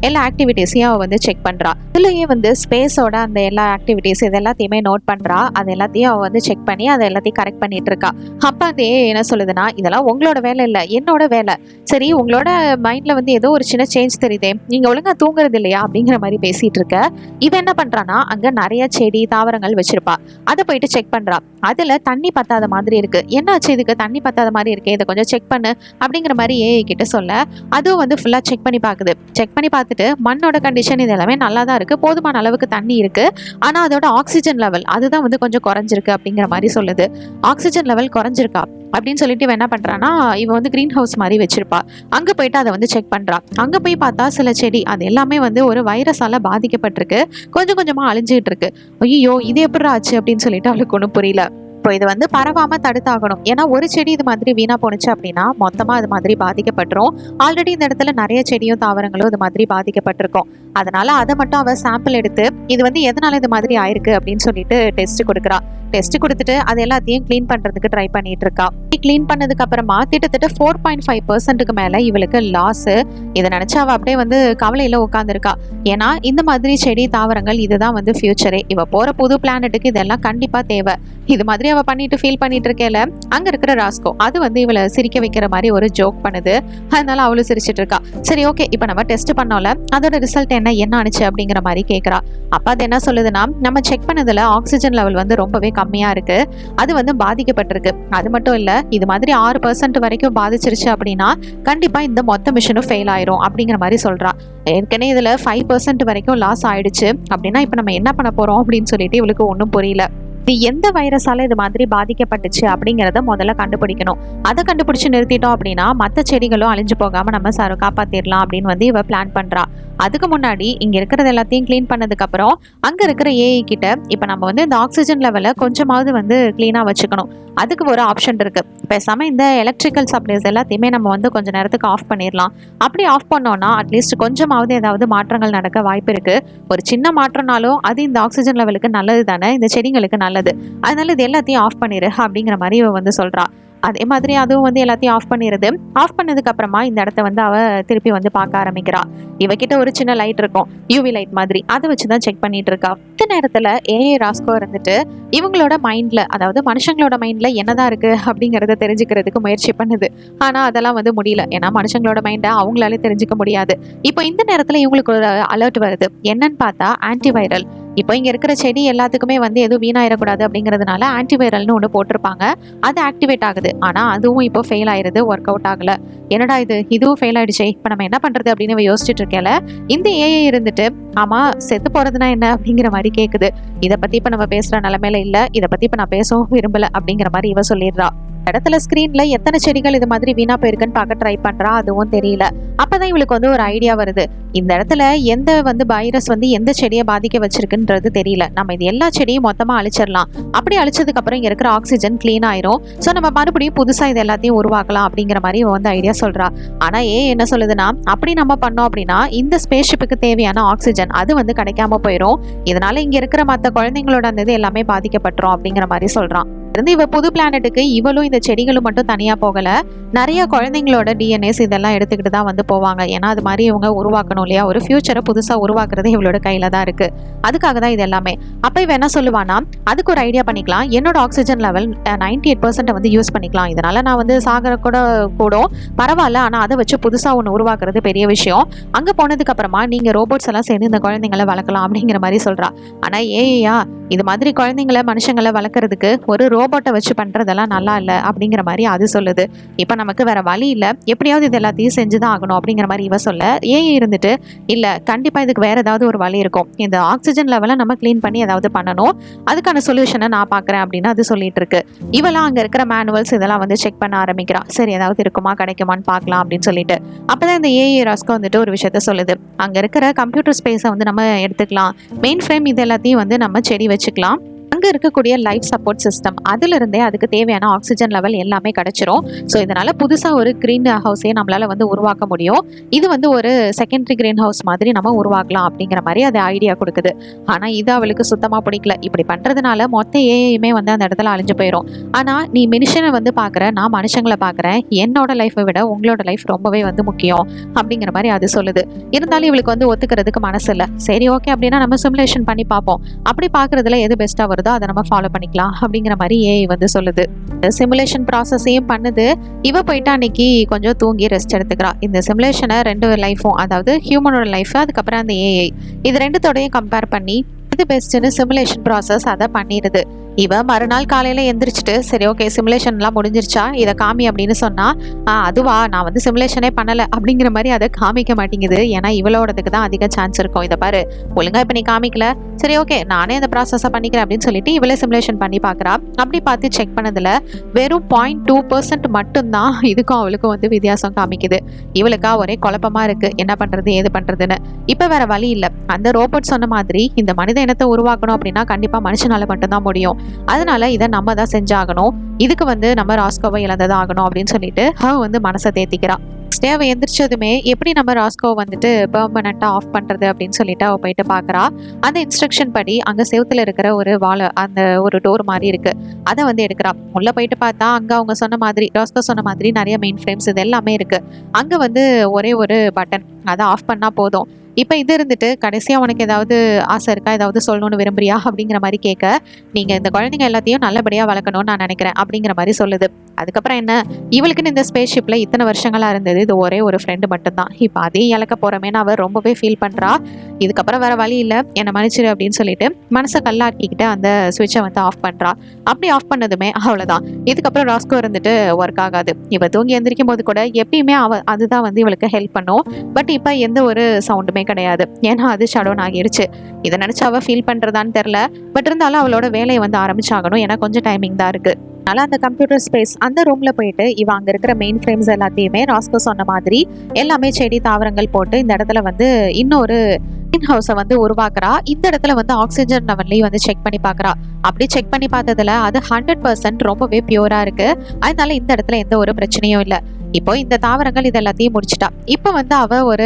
எல்லா ஆக்டிவிட்டிஸையும் அவ வந்து செக் பண்றா. இதுலயே வந்து ஸ்பேஸோட அந்த எல்லா ஆக்டிவிட்டிஸ் இது எல்லாத்தையுமே நோட் பண்றா. அது எல்லாத்தையும் அவ வந்து செக் பண்ணி அதை எல்லாத்தையும் கரெக்ட் பண்ணிட்டு இருக்கா. அப்ப அதே என்ன சொல்லுதுன்னா, இதெல்லாம் உங்களோட வேலை இல்லை, என்னோட வேலை. சரி, உங்களோட மைண்ட்ல வந்து ஏதோ ஒரு சின்ன சேஞ்ச் தெரியுதே, நீங்க ஒழுங்கா தூங்குறது இல்லையா அப்படிங்கிற மாதிரி பேசிட்டு இருக்க. இவன் என்ன பண்றானா, அங்க நிறைய செடி தாவரங்கள் வச்சிருப்பா. அதை போயிட்டு செக் பண்றா. அதுல தண்ணி பத்தாத மாதிரி இருக்கு. என்னாச்சு, இதுக்கு தண்ணி பத்தாத மாதிரி இருக்கு, இதை கொஞ்சம் செக் பண்ணு அப்படிங்கிற மாதிரி ஏஐ கிட்ட சொல்ல, அதுவும் வந்து ஃபுல்லா செக் பண்ணி பாக்குது. செக் பண்ணி பார்த்துட்டு மண்ணோட கண்டிஷன் இது எல்லாமே நல்லா தான் இருக்கு, போதுமான அளவுக்கு தண்ணி இருக்கு, ஆனா அதோட ஆக்சிஜன் லெவல் அதுதான் வந்து கொஞ்சம் குறைஞ்சிருக்கு அப்படிங்கிற மாதிரி சொல்லுது. ஆக்சிஜன் லெவல் குறைஞ்சிருக்கா அப்படின்னு சொல்லிட்டு இவன் என்ன பண்றான்னா, இவன் வந்து கிரீன் ஹவுஸ் மாதிரி வச்சிருப்பா. அங்க போயிட்டு அதை வந்து செக் பண்றா. அங்க போய் பார்த்தா சில செடி அது எல்லாமே வந்து ஒரு வைரஸால பாதிக்கப்பட்டிருக்கு, கொஞ்சம் கொஞ்சமா அழிஞ்சிட்டு இருக்கு. ஐயோ, இது எப்படி ஆச்சு அப்படின்னு சொல்லிட்டு அவளுக்கு ஒன்றும் புரியல. இப்போ இது வந்து பரவாம தடுத்தாகணும். ஏன்னா ஒரு செடி இது மாதிரி வீணா போணுச்சு அப்படின்னா மொத்தமா அது மாதிரி பாதிக்கப்பட்டுரும். ஆல்ரெடி இந்த இடத்துல நிறைய செடியும் தாவரங்களும் இது மாதிரி பாதிக்கப்பட்டிருக்கும். அதனால அதை மட்டும் அவ சாம்பிள் எடுத்து இது வந்து எதனால இது மாதிரி ஆயிருக்கு அப்படின்னு சொல்லிட்டு டெஸ்ட் கொடுக்குறா. டெஸ்ட் கொடுத்துட்டு அது எல்லாத்தையும் கிளீன் பண்றதுக்கு ட்ரை பண்ணிட்டு இருக்கா. கிளீன் பண்ணதுக்கு அப்புறமா கிட்டத்தட்ட 4.5% மேல இவளுக்கு லாஸ். இதை நினைச்சு அவ அப்படியே வந்து கவலையில உட்காந்துருக்கா. ஏன்னா இந்த மாதிரி செடி தாவரங்கள் இதுதான் வந்து ஃபியூச்சரே. இவ போற புது பிளானட்டுக்கு இதெல்லாம் கண்டிப்பா தேவை. இது மாதிரி அவ பண்ணிட்டு ஃபீல் பண்ணிட்டு இருக்கேல, அங்க இருக்கிற ராஸ்கோ அது வந்து இவளை சிரிக்க வைக்கிற மாதிரி ஒரு ஜோக் பண்ணுது. அதனால அவளும் சிரிச்சிட்டு இருக்கா. சரி, ஓகே, இப்ப நம்ம டெஸ்ட் பண்ணோம்ல, அதோட ரிசல்ட் என்ன ஆனிச்சு அப்படிங்கிற மாதிரி கேட்கறா. அப்ப அது என்ன சொல்லுதுன்னா, நம்ம செக் பண்ணதுல ஆக்சிஜன் லெவல் வந்து ரொம்பவே கம்மியா இருக்கு, அது வந்து பாதிக்கப்பட்டிருக்கு. அது மட்டும் இல்ல, இது மாதிரி 6% வரைக்கும் பாதிச்சிருச்சு அப்படின்னா கண்டிப்பா இந்த மொத்த மிஷனும் ஃபெயில் ஆயிரும் அப்படிங்கிற மாதிரி சொல்றா. ஏற்கனவே இதுல 5% வரைக்கும் லாஸ் ஆயிடுச்சு அப்படின்னா இப்ப நம்ம என்ன பண்ண போறோம் அப்படின்னு சொல்லிட்டு இவளுக்கு ஒன்றும் புரியல. இது எந்த வைரஸால இது மாதிரி பாதிக்கப்பட்டுச்சு அப்படிங்கிறத முதல்ல கண்டுபிடிக்கணும். அதை கண்டுபிடிச்சு நிறுத்திட்டோம் அப்படின்னா மற்ற செடிகளும் அழிஞ்சு போகாம நம்ம காப்பாத்திடலாம் அப்படின்னு வந்து இவ பிளான் பண்றா. அதுக்கு முன்னாடி இங்க இருக்கிறது எல்லாத்தையும் கிளீன் பண்ணதுக்கு அப்புறம் அங்க இருக்கிற ஏஐ கிட்ட இப்ப நம்ம வந்து இந்த ஆக்சிஜன் லெவலை கொஞ்சமாவது வந்து கிளீனா வச்சுக்கணும். அதுக்கு ஒரு ஆப்ஷன் இருக்கு. பேசாம இந்த எலக்ட்ரிக்கல் சப்ளைஸ் எல்லாத்தையுமே நம்ம வந்து கொஞ்ச நேரத்துக்கு ஆஃப் பண்ணிடலாம். அப்படி ஆஃப் பண்ணோம்னா அட்லீஸ்ட் கொஞ்சமாவது ஏதாவது மாற்றங்கள் நடக்க வாய்ப்பு இருக்கு. ஒரு சின்ன மாற்றம்னாலும் அது இந்த ஆக்சிஜன் லெவலுக்கு நல்லது தானே, இந்த செடிங்களுக்கு நல்லது. அதனால இது எல்லாத்தையும் ஆஃப் பண்ணிடு அப்படிங்கிற மாதிரி இவ வந்து சொல்றா. அதே மாதிரி அதுவும் வந்து எல்லாத்தையும் ஆஃப் பண்ணிடுது. ஆஃப் பண்ணதுக்கு அப்புறமா இந்த இடத்த வந்து அவ திருப்பி வந்து பார்க்க ஆரம்பிக்கிறா. இவகிட்ட ஒரு சின்ன லைட் இருக்கும், யூவி லைட் மாதிரி, அதை வச்சுதான் செக் பண்ணிட்டு இருக்கா. இந்த நேரத்துல ஏஐ ராஸ்கோ இருந்துட்டு இவங்களோட மைண்ட்ல, அதாவது மனுஷங்களோட மைண்ட்ல என்னதான் இருக்கு அப்படிங்கறத தெரிஞ்சுக்கிறதுக்கு முயற்சி பண்ணுது. ஆனா அதெல்லாம் வந்து முடியல. ஏன்னா மனுஷங்களோட மைண்டை அவங்களாலே தெரிஞ்சுக்க முடியாது. இப்போ இந்த நேரத்துல இவங்களுக்கு ஒரு அலர்ட் வருது. என்னன்னு பார்த்தா ஆன்டிவைரல். இப்போ இங்க இருக்கிற செடி எல்லாத்துக்குமே வந்து எதுவும் வீணாயிடக்கூடாது அப்படிங்கிறதுனால ஆன்டிவைரல்னு ஒன்று போட்டிருப்பாங்க. அது ஆக்டிவேட் ஆகுது. ஆனா அதுவும் இப்போ ஃபெயில் ஆயிருது, ஒர்க் அவுட் ஆகல. என்னடா இதுவும் ஃபெயில் ஆயிடுச்சே, இப்போ நம்ம என்ன பண்றது அப்படின்னு யோசிச்சுட்டு இருக்கேல, இந்த ஏஐ இருந்துட்டு ஆமா செத்து போறதுனா என்ன அப்படிங்கிற மாதிரி கேக்குது. இதை பத்தி இப்ப நம்ம பேசுற நிலைமையில இல்ல, இதை பத்தி இப்ப நான் பேசவும் விரும்பல அப்படிங்கிற மாதிரி இவ சொல்லிடுறா. இடத்துல ஸ்கிரீன்ல எத்தனை செடிகள் இது மாதிரி வீணா போயிருக்குன்னு பார்க்க ட்ரை பண்றா, அதுவும் தெரியல. அப்பதான் இவளுக்கு வந்து ஒரு ஐடியா வருது. இந்த இடத்துல எந்த வந்து வைரஸ் வந்து எந்த செடியை பாதிக்க வச்சிருக்குன்றது தெரியல. நம்ம இது எல்லா செடியும் மொத்தமா அழிச்சிடலாம். அப்படி அழிச்சதுக்கு அப்புறம் இங்க இருக்கிற ஆக்சிஜன் கிளீன் ஆயிரும். ஸோ நம்ம மறுபடியும் புதுசா இது எல்லாத்தையும் உருவாக்கலாம் அப்படிங்கிற மாதிரி இவ வந்து ஐடியா சொல்றா. ஆனா என்ன சொல்லுதுன்னா, அப்படி நம்ம பண்ணோம் அப்படின்னா இந்த ஸ்பேஸ்ஷிப்புக்கு தேவையான ஆக்சிஜன் அது வந்து கிடைக்காம போயிடும். இதனால இங்க இருக்கிற மற்ற குழந்தைங்களோட அந்த இது எல்லாமே பாதிக்கப்பட்டுரும் அப்படிங்கிற மாதிரி சொல்றான். இருந்து இவ புது பிளானட்டுக்கு இவளும் இந்த செடிகளும் மட்டும் தனியா போகல, நிறைய குழந்தைங்களோட டிஎன்ஏஸ் இதெல்லாம் எடுத்துக்கிட்டு தான் வந்து போவாங்க. ஏன்னா அது மாதிரி இவங்க உருவாக்கணும் இல்லையா, ஒரு ஃபியூச்சரை புதுசா உருவாக்குறது இவளோட கையில தான் இருக்கு. அதுக்காக தான் இது எல்லாமே. அப்ப இவ என்ன சொல்லுவானா, அதுக்கு ஒரு ஐடியா பண்ணிக்கலாம். என்னோட ஆக்சிஜன் லெவல் 98% வந்து யூஸ் பண்ணிக்கலாம். இதனால நான் வந்து சாகர கூட பரவாயில்ல, ஆனா அதை வச்சு புதுசா ஒன்று உருவாக்குறது பெரிய விஷயம். அங்க போனதுக்கு அப்புறமா நீங்க ரோபோட்ஸ் எல்லாம் சேர்ந்து இந்த குழந்தைங்களை வளர்க்கலாம் அப்படிங்கிற மாதிரி சொல்றா. ஆனா ஏயா இது மாதிரி குழந்தைங்களை மனுஷங்களை வளர்க்கறதுக்கு ஒரு ரோபோட்டை வச்சு பண்றதெல்லாம் நல்லா இல்லை அப்படிங்கிற மாதிரி அது சொல்லுது. இப்போ நமக்கு வேற வழி இல்லை, எப்படியாவது இது எல்லாத்தையும் செஞ்சுதான் ஆகணும் அப்படிங்கிற மாதிரி இவ சொல்ல, இருந்துட்டு இல்ல கண்டிப்பா இதுக்கு வேற ஏதாவது ஒரு வழி இருக்கும், இந்த ஆக்சிஜன் லெவலை நம்ம கிளீன் பண்ணி ஏதாவது பண்ணணும், அதுக்கான சொல்யூஷனை நான் பாக்குறேன் அப்படின்னு அது சொல்லிட்டு இருக்கு. இவெல்லாம் அங்க இருக்கிற மேனுவல்ஸ் இதெல்லாம் வந்து செக் பண்ண ஆரம்பிக்கிறா. சரி ஏதாவது இருக்குமா கிடைக்குமான்னு பார்க்கலாம் அப்படின்னு சொல்லிட்டு. அப்பதான் இந்த ராஸ்கோ வந்துட்டு ஒரு விஷயத்த சொல்லுது. அங்க இருக்கிற கம்ப்யூட்டர் ஸ்பேஸை வந்து நம்ம எடுத்துக்கலாம், மெயின் ஃப்ரேம் இது எல்லாத்தையும் வந்து நம்ம செடி வச்சுக்கலாம். அங்கே இருக்கக்கூடிய லைஃப் சப்போர்ட் சிஸ்டம் அதிலிருந்தே அதுக்கு தேவையான ஆக்சிஜன் லெவல் எல்லாமே கிடைச்சிரும். ஸோ இதனால புதுசாக ஒரு கிரீன் ஹவுஸே நம்மளால வந்து உருவாக்க முடியும். இது வந்து ஒரு செகண்டரி கிரீன் ஹவுஸ் மாதிரி நம்ம உருவாக்கலாம் அப்படிங்கிற மாதிரி அது ஐடியா கொடுக்குது. ஆனால் இது அவளுக்கு சுத்தமாக பிடிக்கல. இப்படி பண்ணுறதுனால மொத்த ஏஐயுமே வந்து அந்த இடத்துல அழிஞ்சு போயிடும். ஆனால் நீ மனுஷனை வந்து பார்க்குற, நான் மனுஷங்களை பார்க்குறேன், என்னோட லைஃப்பை விட உங்களோட லைஃப் ரொம்பவே வந்து முக்கியம் அப்படிங்கிற மாதிரி அது சொல்லுது. இருந்தாலும் இவளுக்கு வந்து ஒத்துக்கிறதுக்கு மனசு இல்லை. சரி ஓகே அப்படின்னா நம்ம சிமுலேஷன் பண்ணி பார்ப்போம், அப்படி பார்க்குறதுல எது பெஸ்ட்டாக வருதோ அதை நம்ம ஃபாலோ பண்ணிக்கலாம் அப்படிங்கிற மாதிரி ஏஐ வந்து சொல்லுது. சிமுலேஷன் ப்ராசஸையும் பண்ணுது. இவ போயிட்டு அன்னைக்கு கொஞ்சம் தூங்கி ரெஸ்ட் எடுத்துக்கிறா. இந்த சிமுலேஷனை ரெண்டு லைஃபும், அதாவது ஹியூமனோட லைஃப் அதுக்கப்புறம் அந்த ஏஐ, இது ரெண்டுத்தோடையும் கம்பேர் பண்ணி இது பெஸ்ட்னு சிமுலேஷன் ப்ராசஸ் அதை பண்ணிடுது. இவ மறுநாள் காலையில எந்திரிச்சிட்டு சரி ஓகே சிமுலேஷன்லாம் முடிஞ்சிருச்சா இதை காமி அப்படின்னு சொன்னா, அதுவா நான் வந்து சிமுலேஷனே பண்ணலை அப்படிங்கிற மாதிரி அதை காமிக்க மாட்டேங்குது. ஏன்னா இவளோடதுக்கு தான் அதிக சான்ஸ் இருக்கும். இதை பாரு ஒழுங்கா இப்போ நீ காமிக்கல, சரி ஓகே நானே அந்த ப்ராசஸை பண்ணிக்கிறேன் அப்படின்னு சொல்லிட்டு இவளே சிமுலேஷன் பண்ணி பார்க்குறா. அப்படி பார்த்து செக் பண்ணதுல வெறும் 0.2% மட்டும்தான் இதுக்கும் அவளுக்கும் வந்து வித்தியாசம் காமிக்குது. இவளுக்கா ஒரே குழப்பமா இருக்கு, என்ன பண்றது ஏது பண்றதுன்னு. இப்போ வேற வழி இல்லை. அந்த ரோபோட் சொன்ன மாதிரி இந்த மனித இனத்தை உருவாக்கணும் அப்படின்னா கண்டிப்பா மனுஷனால மட்டும்தான் முடியும். அதனால இதை நம்ம தான் செஞ்சாகணும், இதுக்கு வந்து நம்ம ராஸ்கோவை இழந்ததான் ஆகணும் அப்படின்னு சொல்லிட்டு அவ வந்து மனசை தேத்திக்கிறா. அவ எந்திரிச்சதுமே எப்படி நம்ம ராஸ்கோ வந்துட்டு பெர்மனண்டா ஆஃப் பண்றது அப்படின்னு சொல்லிட்டு அவ போயிட்டு பாக்குறா. அந்த இன்ஸ்ட்ரக்ஷன் படி அங்க செவுத்துல இருக்கிற ஒரு வால், அந்த ஒரு டோர் மாதிரி இருக்கு, அதை வந்து எடுக்கிறா. உள்ள போயிட்டு பார்த்தா அங்க அவங்க சொன்ன மாதிரி, ராஸ்கோ சொன்ன மாதிரி நிறைய மெயின் ஃப்ரேம்ஸ் இது எல்லாமே இருக்கு. அங்க வந்து ஒரே ஒரு பட்டன், அதை ஆஃப் பண்ணா போதும். இப்போ இது இருந்துட்டு கடைசியாக உனக்கு ஏதாவது ஆசை இருக்கா, ஏதாவது சொல்லணும்னு விரும்புறியா அப்படிங்கிற மாதிரி கேட்க, நீங்கள் இந்த குழந்தைங்க எல்லாத்தையும் நல்லபடியாக வளர்க்கணும்னு நான் நினைக்கிறேன் அப்படிங்கிற மாதிரி சொல்லுது. அதுக்கப்புறம் என்ன, இவளுக்குன்னு இந்த ஸ்பேஸ் ஷிப்பில் இத்தனை வருஷங்களாக இருந்தது இது ஒரே ஒரு ஃப்ரெண்டு மட்டும்தான், இப்போ அதையும் இழக்க போகிறோமேன்னு அவள் ரொம்பவே ஃபீல் பண்ணுறா. இதுக்கப்புறம் வேறு வழி இல்லை, என்னை மன்னிச்சிரு அப்படின்னு சொல்லிட்டு மனசை கல்லாக்கிக்கிட்டு அந்த ஸ்விட்சை வந்து ஆஃப் பண்ணுறா. அப்படி ஆஃப் பண்ணதுமே அவ்வளோதான். இதுக்கப்புறம் ராஸ்கோ இருந்துட்டு ஒர்க் ஆகாது. இவள் தூங்கி எந்திரிக்கும் போது கூட எப்பயுமே அதுதான் வந்து இவளுக்கு ஹெல்ப் பண்ணும். பட் இப்போ எந்த ஒரு சவுண்டுமே கிடையாது, ஏன்னா அது ஷடவுன் ஆகிருச்சு. இதை நினைச்சு அவ ஃபீல் பண்றதான்னு தெரியல. பட் இருந்தாலும் அவளோட வேலையை வந்து ஆரம்பிச்சாகணும், ஏன்னா கொஞ்சம் டைமிங் தான் இருக்கு. அதனால அந்த கம்ப்யூட்டர் ஸ்பேஸ் அந்த ரூம்ல போயிட்டு இவ அங்க இருக்கிற மெயின் ஃப்ரேம்ஸ் எல்லாத்தையுமே ராஸ்கோ சொன்ன மாதிரி எல்லாமே செடி தாவரங்கள் போட்டு இந்த இடத்துல வந்து இன்னொரு கிரீன் ஹவுஸை வந்து உருவாக்குறா. இந்த இடத்துல வந்து ஆக்சிஜன் லெவல்லையும் வந்து செக் பண்ணி பார்க்குறா. அப்படி செக் பண்ணி பார்த்ததுல அது 100% ரொம்பவே பியூரா இருக்கு. அதனால இந்த இடத்துல எந்த ஒரு பிரச்சனையும் இல்லை. இப்போ இந்த தாவரங்கள் இது எல்லாத்தையும் முடிச்சிட்டா. இப்போ வந்து அவ ஒரு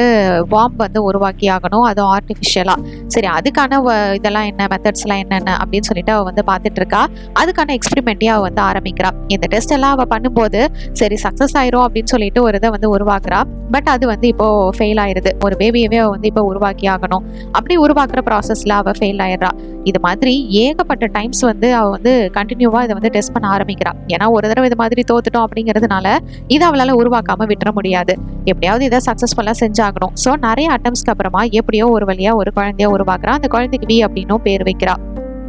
பாம்பு வந்து உருவாக்கி ஆகணும், அதுவும் ஆர்டிஃபிஷியலா. சரி அதுக்கான இதெல்லாம் என்ன மெத்தட்ஸ்லாம் என்னென்ன அப்படின்னு சொல்லிட்டு அவ வந்து பார்த்துட்டு இருக்கா. அதுக்கான எக்ஸ்பெரிமெண்ட்டையும் அவ வந்து ஆரம்பிக்கிறா. இந்த டெஸ்ட் எல்லாம் அவ பண்ணும்போது சரி சக்ஸஸ் ஆயிரும் அப்படின்னு சொல்லிட்டு ஒரு இதை வந்து உருவாக்குறா. பட் அது வந்து இப்போ ஃபெயில் ஆயிருது. ஒரு பேபியவே அவ வந்து இப்போ உருவாக்கி ஆகணும். அப்படி உருவாக்குற ப்ராசஸ்ல அவ ஃபெயில் ஆயிடுறா. இது மாதிரி ஏகப்பட்ட டைம்ஸ் வந்து அவ வந்து கண்டினியூவா இதை வந்து டெஸ்ட் பண்ண ஆரம்பிக்கிறா. ஏன்னா ஒரு தடவை இது மாதிரி தோத்துட்டோம் அப்படிங்கிறதுனால இதை அவளால உருவாக்காம விட்டுற முடியாது, எப்படியாவது இதை சக்சஸ்ஃபுல்லா செஞ்சாகணும். ஸோ நிறைய அட்டம்ஸ்க்கு அப்புறமா எப்படியோ ஒரு வழியா ஒரு குழந்தைய உருவாக்குறா. அந்த குழந்தைக்கு வி அப்படின்னும் பேர் வைக்கிறா.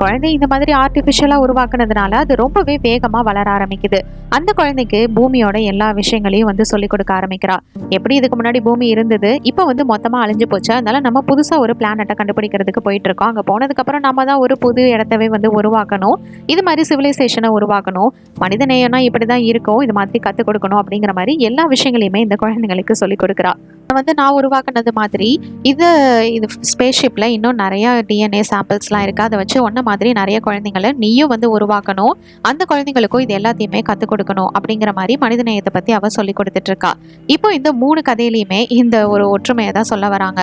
குழந்தை இந்த மாதிரி ஆர்டிஃபிஷியலா உருவாக்குனதுனால அது ரொம்பவே வேகமா வளர ஆரம்பிக்குது. அந்த குழந்தைக்கு பூமியோட எல்லா விஷயங்களையும் வந்து சொல்லிக் கொடுக்க ஆரம்பிக்கிறா. எப்படி இதுக்கு முன்னாடி பூமி இருந்தது, இப்போ வந்து மொத்தமா அழிஞ்சு போச்சு. அதனால நம்ம புதுசா ஒரு பிளானட்டை கண்டுபிடிக்கிறதுக்கு போயிட்டு இருக்கோம். அங்க போனதுக்கு அப்புறம் நம்ம தான் ஒரு புது இடத்தவே வந்து உருவாக்கணும். இது மாதிரி சிவிலைசேஷனை உருவாக்கணும். மனித நேயம்னா இப்படிதான் இருக்கும். இது மாதிரி கத்துக் கொடுக்கணும் அப்படிங்கிற மாதிரி எல்லா விஷயங்களையுமே இந்த குழந்தைங்களுக்கு சொல்லிக் கொடுக்குறா. வந்து நான் உருவாக்குனது மாதிரி இது இது ஸ்பேஸ்ஷிப்பில் இன்னும் நிறையா டிஎன்ஏ சாம்பிள்ஸ்லாம் இருக்குது. அதை வச்சு ஒன்றை மாதிரி நிறைய குழந்தைங்களை நீயும் வந்து உருவாக்கணும். அந்த குழந்தைங்களுக்கும் இது எல்லாத்தையுமே கற்றுக் கொடுக்கணும் அப்படிங்கிற மாதிரி மனிதநேயத்தை பற்றி அவள் சொல்லி கொடுத்துட்ருக்கா. இப்போ இந்த 3 கதையிலையுமே இந்த ஒரு ஒற்றுமையை தான் சொல்ல வராங்க.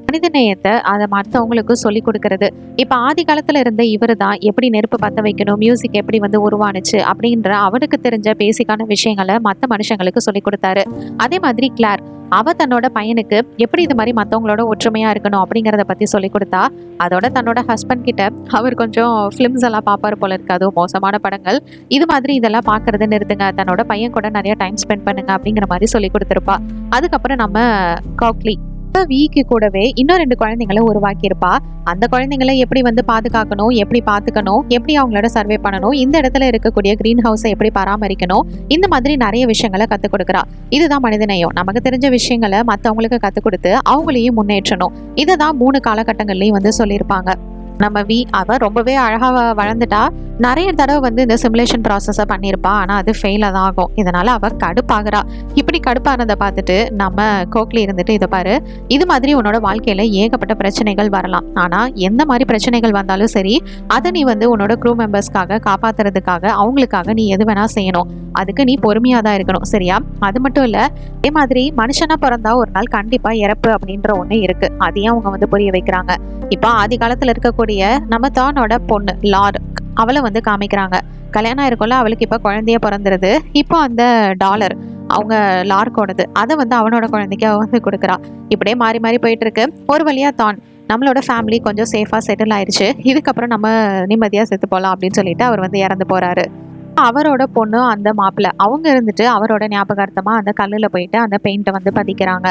மனிதநேயத்தை அதை மற்றவங்களுக்கு சொல்லி கொடுக்கறது. இப்போ ஆதி காலத்தில் இருந்த இவர் தான் எப்படி நெருப்பு பற்ற வைக்கணும், மியூசிக் எப்படி வந்து உருவானுச்சு அப்படின்ற அவனுக்கு தெரிஞ்ச பேசிக்கான விஷயங்களை மற்ற மனுஷங்களுக்கு சொல்லி கொடுத்தாரு. அதே மாதிரி கிளார் அவ தன்னோட பையனுக்கு எப்படி இது மாதிரி மற்றவங்களோட ஒற்றுமையா இருக்கணும் அப்படிங்கிறத பத்தி சொல்லி கொடுத்தா. அதோட தன்னோட ஹஸ்பண்ட் கிட்ட அவர் கொஞ்சம் ஃபிலிம்ஸ் எல்லாம் பார்ப்பாரு போல இருக்கு, அதுவும் மோசமான படங்கள், இது மாதிரி இதெல்லாம் பார்க்கறது நிறுத்துங்க, தன்னோட பையன் கூட நிறைய டைம் ஸ்பெண்ட் பண்ணுங்க அப்படிங்கிற மாதிரி சொல்லி கொடுத்துருப்பா. அதுக்கப்புறம் நம்ம காக்லி வீக்கு கூடவே இன்னும் 2 குழந்தைங்களை உருவாக்கியிருப்பா. அந்த குழந்தைங்களை எப்படி வந்து பாதுகாக்கணும், எப்படி பார்த்துக்கணும், எப்படி அவங்களோட சர்வே பண்ணணும், இந்த இடத்துல இருக்கக்கூடிய கிரீன் ஹவுஸை எப்படி பராமரிக்கணும், இந்த மாதிரி நிறைய விஷயங்களை கற்றுக் கொடுக்குறா. இதுதான் மனிதநேயம். நமக்கு தெரிஞ்ச விஷயங்களை மற்றவங்களுக்கு கற்றுக் கொடுத்து அவங்களையும் முன்னேற்றணும். இதை தான் 3 காலகட்டங்கள்லையும் வந்து சொல்லியிருப்பாங்க. நம்ம அவ ரொம்பவே அழகாக வளர்ந்துட்டா. நிறைய தடவை வந்து இந்த சிமுலேஷன் ப்ராசஸை பண்ணியிருப்பா. ஆனால் அது ஃபெயிலாக தான் ஆகும். இதனால் அவள் கடுப்பாகிறா. இப்படி கடுப்பானதை பார்த்துட்டு நம்ம கோக்லி இருந்துட்டு, இதை பாரு, இது மாதிரி உன்னோட வாழ்க்கையில் ஏகப்பட்ட பிரச்சனைகள் வரலாம். ஆனால் எந்த மாதிரி பிரச்சனைகள் வந்தாலும் சரி, அதை நீ வந்து உன்னோட க்ரூ மெம்பர்ஸ்க்காக காப்பாற்றுறதுக்காக அவங்களுக்காக நீ எது வேணால் செய்யணும். அதுக்கு நீ பொறுமையாக தான் இருக்கணும், சரியா? அது மட்டும் இல்லை, அதே மாதிரி மனுஷனா பிறந்தா ஒரு நாள் கண்டிப்பாக இறப்பு அப்படின்ற ஒன்று இருக்குது. அதையும் அவங்க வந்து புரிய வைக்கிறாங்க. இப்போ ஆதி காலத்தில் இருக்கக்கூடிய நம்ம தானோட பொண்ணு லார், அவளை வந்து காமிக்கிறாங்க. கல்யாணம் இருக்கும்ல, அவளுக்கு இப்போ குழந்தைய பிறந்துருது. இப்போ அந்த டாலர் அவங்க லார்க்கோடது, அதை வந்து அவனோட குழந்தைக்கு அவ வந்து கொடுக்குறா. இப்படியே மாறி மாறி போயிட்டு இருக்கு. ஒரு வழியாக தான் நம்மளோட ஃபேமிலி கொஞ்சம் சேஃபாக செட்டில் ஆயிடுச்சு. இதுக்கப்புறம் நம்ம நிம்மதியாக செத்து போகலாம் அப்படின்னு சொல்லிட்டு அவர் வந்து இறந்து போறாரு. அவரோட பொண்ணு அந்த மாப்பிள்ளை அவங்க இருந்துட்டு அவரோட ஞாபகார்த்தமா அந்த கல்லில் போயிட்டு அந்த பெயிண்ட்டை வந்து பதிக்கிறாங்க.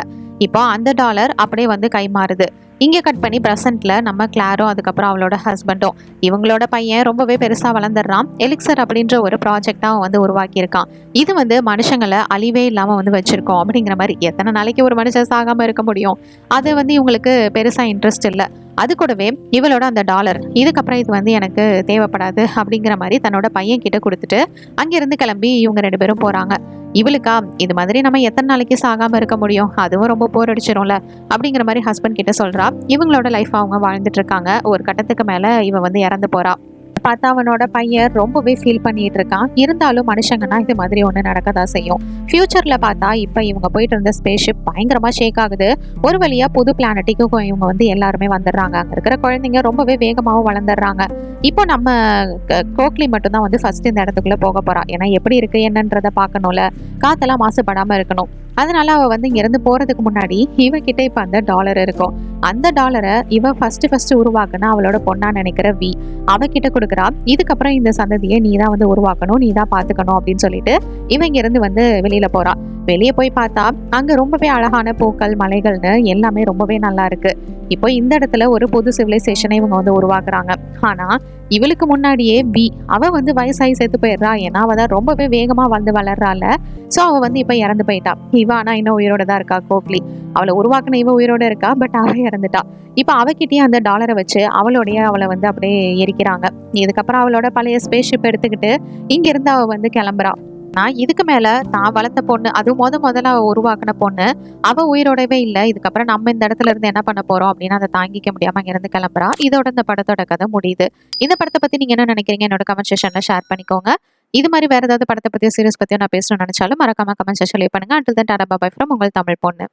இப்போ அந்த டாலர் அப்படியே வந்து கை மாறுது. இங்கே கட் பண்ணி ப்ரெசென்ட்ல நம்ம கிளாரும் அதுக்கப்புறம் அவளோட ஹஸ்பண்டும், இவங்களோட பையன் ரொம்பவே பெருசாக வளர்ந்துடுறான். எலிக்சர் அப்படின்ற ஒரு ப்ராஜெக்டாக அவன் வந்து உருவாக்கியிருக்கான். இது வந்து மனுஷங்களை அழிவே இல்லாமல் வந்து வச்சிருக்கோம் அப்படிங்கிற மாதிரி. எத்தனை நாளைக்கு ஒரு மனுஷன் சாகாமல் இருக்க முடியும்? அது வந்து இவங்களுக்கு பெருசாக இன்ட்ரெஸ்ட் இல்லை. அது கூடவே இவளோட அந்த டாலர் இதுக்கப்புறம் இது வந்து எனக்கு தேவைப்படாது அப்படிங்கிற மாதிரி தன்னோட பையன் கிட்ட கொடுத்துட்டு அங்கிருந்து கிளம்பி இவங்க 2 பேரும் போறாங்க. இவளுக்கா இது மாதிரி நம்ம எத்தனை நாளைக்கு சாகாம இருக்க முடியும், அதுவும் ரொம்ப போர் அடிச்சிடும்ல அப்படிங்கிற மாதிரி ஹஸ்பண்ட் கிட்ட சொல்றா. இவங்களோட லைஃப் அவங்க வாழ்ந்துட்டு இருக்காங்க. ஒரு கட்டத்துக்கு மேல இவ வந்து இறந்து போறா. பார்த்தா அவனோட பையன் ரொம்பவே ஃபீல் பண்ணிட்டு இருக்கான். இருந்தாலும் மனுஷங்கன்னா இது மாதிரி ஒன்று நடக்கதான் செய்யும். ஃபியூச்சர்ல பார்த்தா இப்போ இவங்க போயிட்டு இருந்த ஸ்பேஸ்ஷிப் பயங்கரமா ஷேக் ஆகுது. ஒரு வழியா புது பிளானட்டுக்கும் இவங்க வந்து எல்லாருமே வந்துடுறாங்க. அங்க இருக்கிற குழந்தைங்க ரொம்பவே வேகமாகவும் வளர்ந்துடுறாங்க. இப்போ நம்ம கோக்லி மட்டும்தான் வந்து ஃபர்ஸ்ட் இந்த இடத்துக்குள்ள போக போறா. ஏன்னா எப்படி இருக்கு என்னன்றதை பார்க்கணும்ல, காத்தெல்லாம் மாசுபடாம இருக்கணும். அதனால அவ வந்து இங்கிருந்து போறதுக்கு முன்னாடி இவகிட்ட இப்ப அந்த டாலர் இருக்கும். அந்த டாலரை இவ ஃபர்ஸ்ட் உருவாக்குனா அவளோட பொண்ணா நினைக்கிற அவகிட்ட கொடுக்குறா. இதுக்கப்புறம் இந்த சந்ததியை நீ தான் வந்து உருவாக்கணும், நீ தான் பாத்துக்கணும் அப்படின்னு சொல்லிட்டு இவ இங்கிருந்து வந்து வெளியில போறா. வெளியே போய் பார்த்தா அங்க ரொம்பவே அழகான பூக்கள், மலைகள்னு எல்லாமே ரொம்பவே நல்லா இருக்கு. இப்போ இந்த இடத்துல ஒரு புது சிவிலைசேஷனை இவங்க வந்து உருவாக்குறாங்க. ஆனா இவளுக்கு முன்னாடியே அவ வந்து வயசாகி செத்து போயிடுறா. ஏன்னா அவ தான் ரொம்பவே வேகமா வந்து வளர்றாள். ஸோ அவ வந்து இப்ப இறந்து போயிட்டா. இவ ஆனா இன்னும் உயிரோட தான் இருக்கா. கோக்லி அவளை உருவாக்குன இவ உயிரோட இருக்கா. பட் அவ இறந்துட்டா. இப்ப அவகிட்டயே அந்த டாலரை வச்சு அவளை வந்து அப்படியே எரிக்கிறாங்க. இதுக்கப்புறம் அவளோட பழைய ஸ்பேஸ்ஷிப் எடுத்துக்கிட்டு இங்க இருந்து அவ வந்து கிளம்புறா. இதுக்கு மேல தான் வளர்த்த பொண்ணு, அதுவும் முதல்ல அவ உருவாக்குன பொண்ணு, அவ உயிரோடவே இல்லை. இதுக்கப்புறம் நம்ம இந்த இடத்துல இருந்து என்ன பண்ண போறோம் அப்படின்னு அதை தாங்கிக்க முடியாம இருந்து கிளம்புறா. இதோட இந்த படத்தோட கதை முடியுது. இந்த படத்தை பத்தி நீங்க என்ன நினைக்கிறீங்க? என்னோட கமெண்ட் செக்ஷன்ல ஷேர் பண்ணிக்கோங்க. இது மாதிரி வேற ஏதாவது படத்தை பத்தியோ சீரியஸ் பத்தியோ நான் பேசணும்னு நினைச்சாலும் மறக்காம கமெண்ட் செக்ஷன்ல பண்ணுங்க. Until then, Tata bye from உங்கள் தமிழ் பொண்ணு.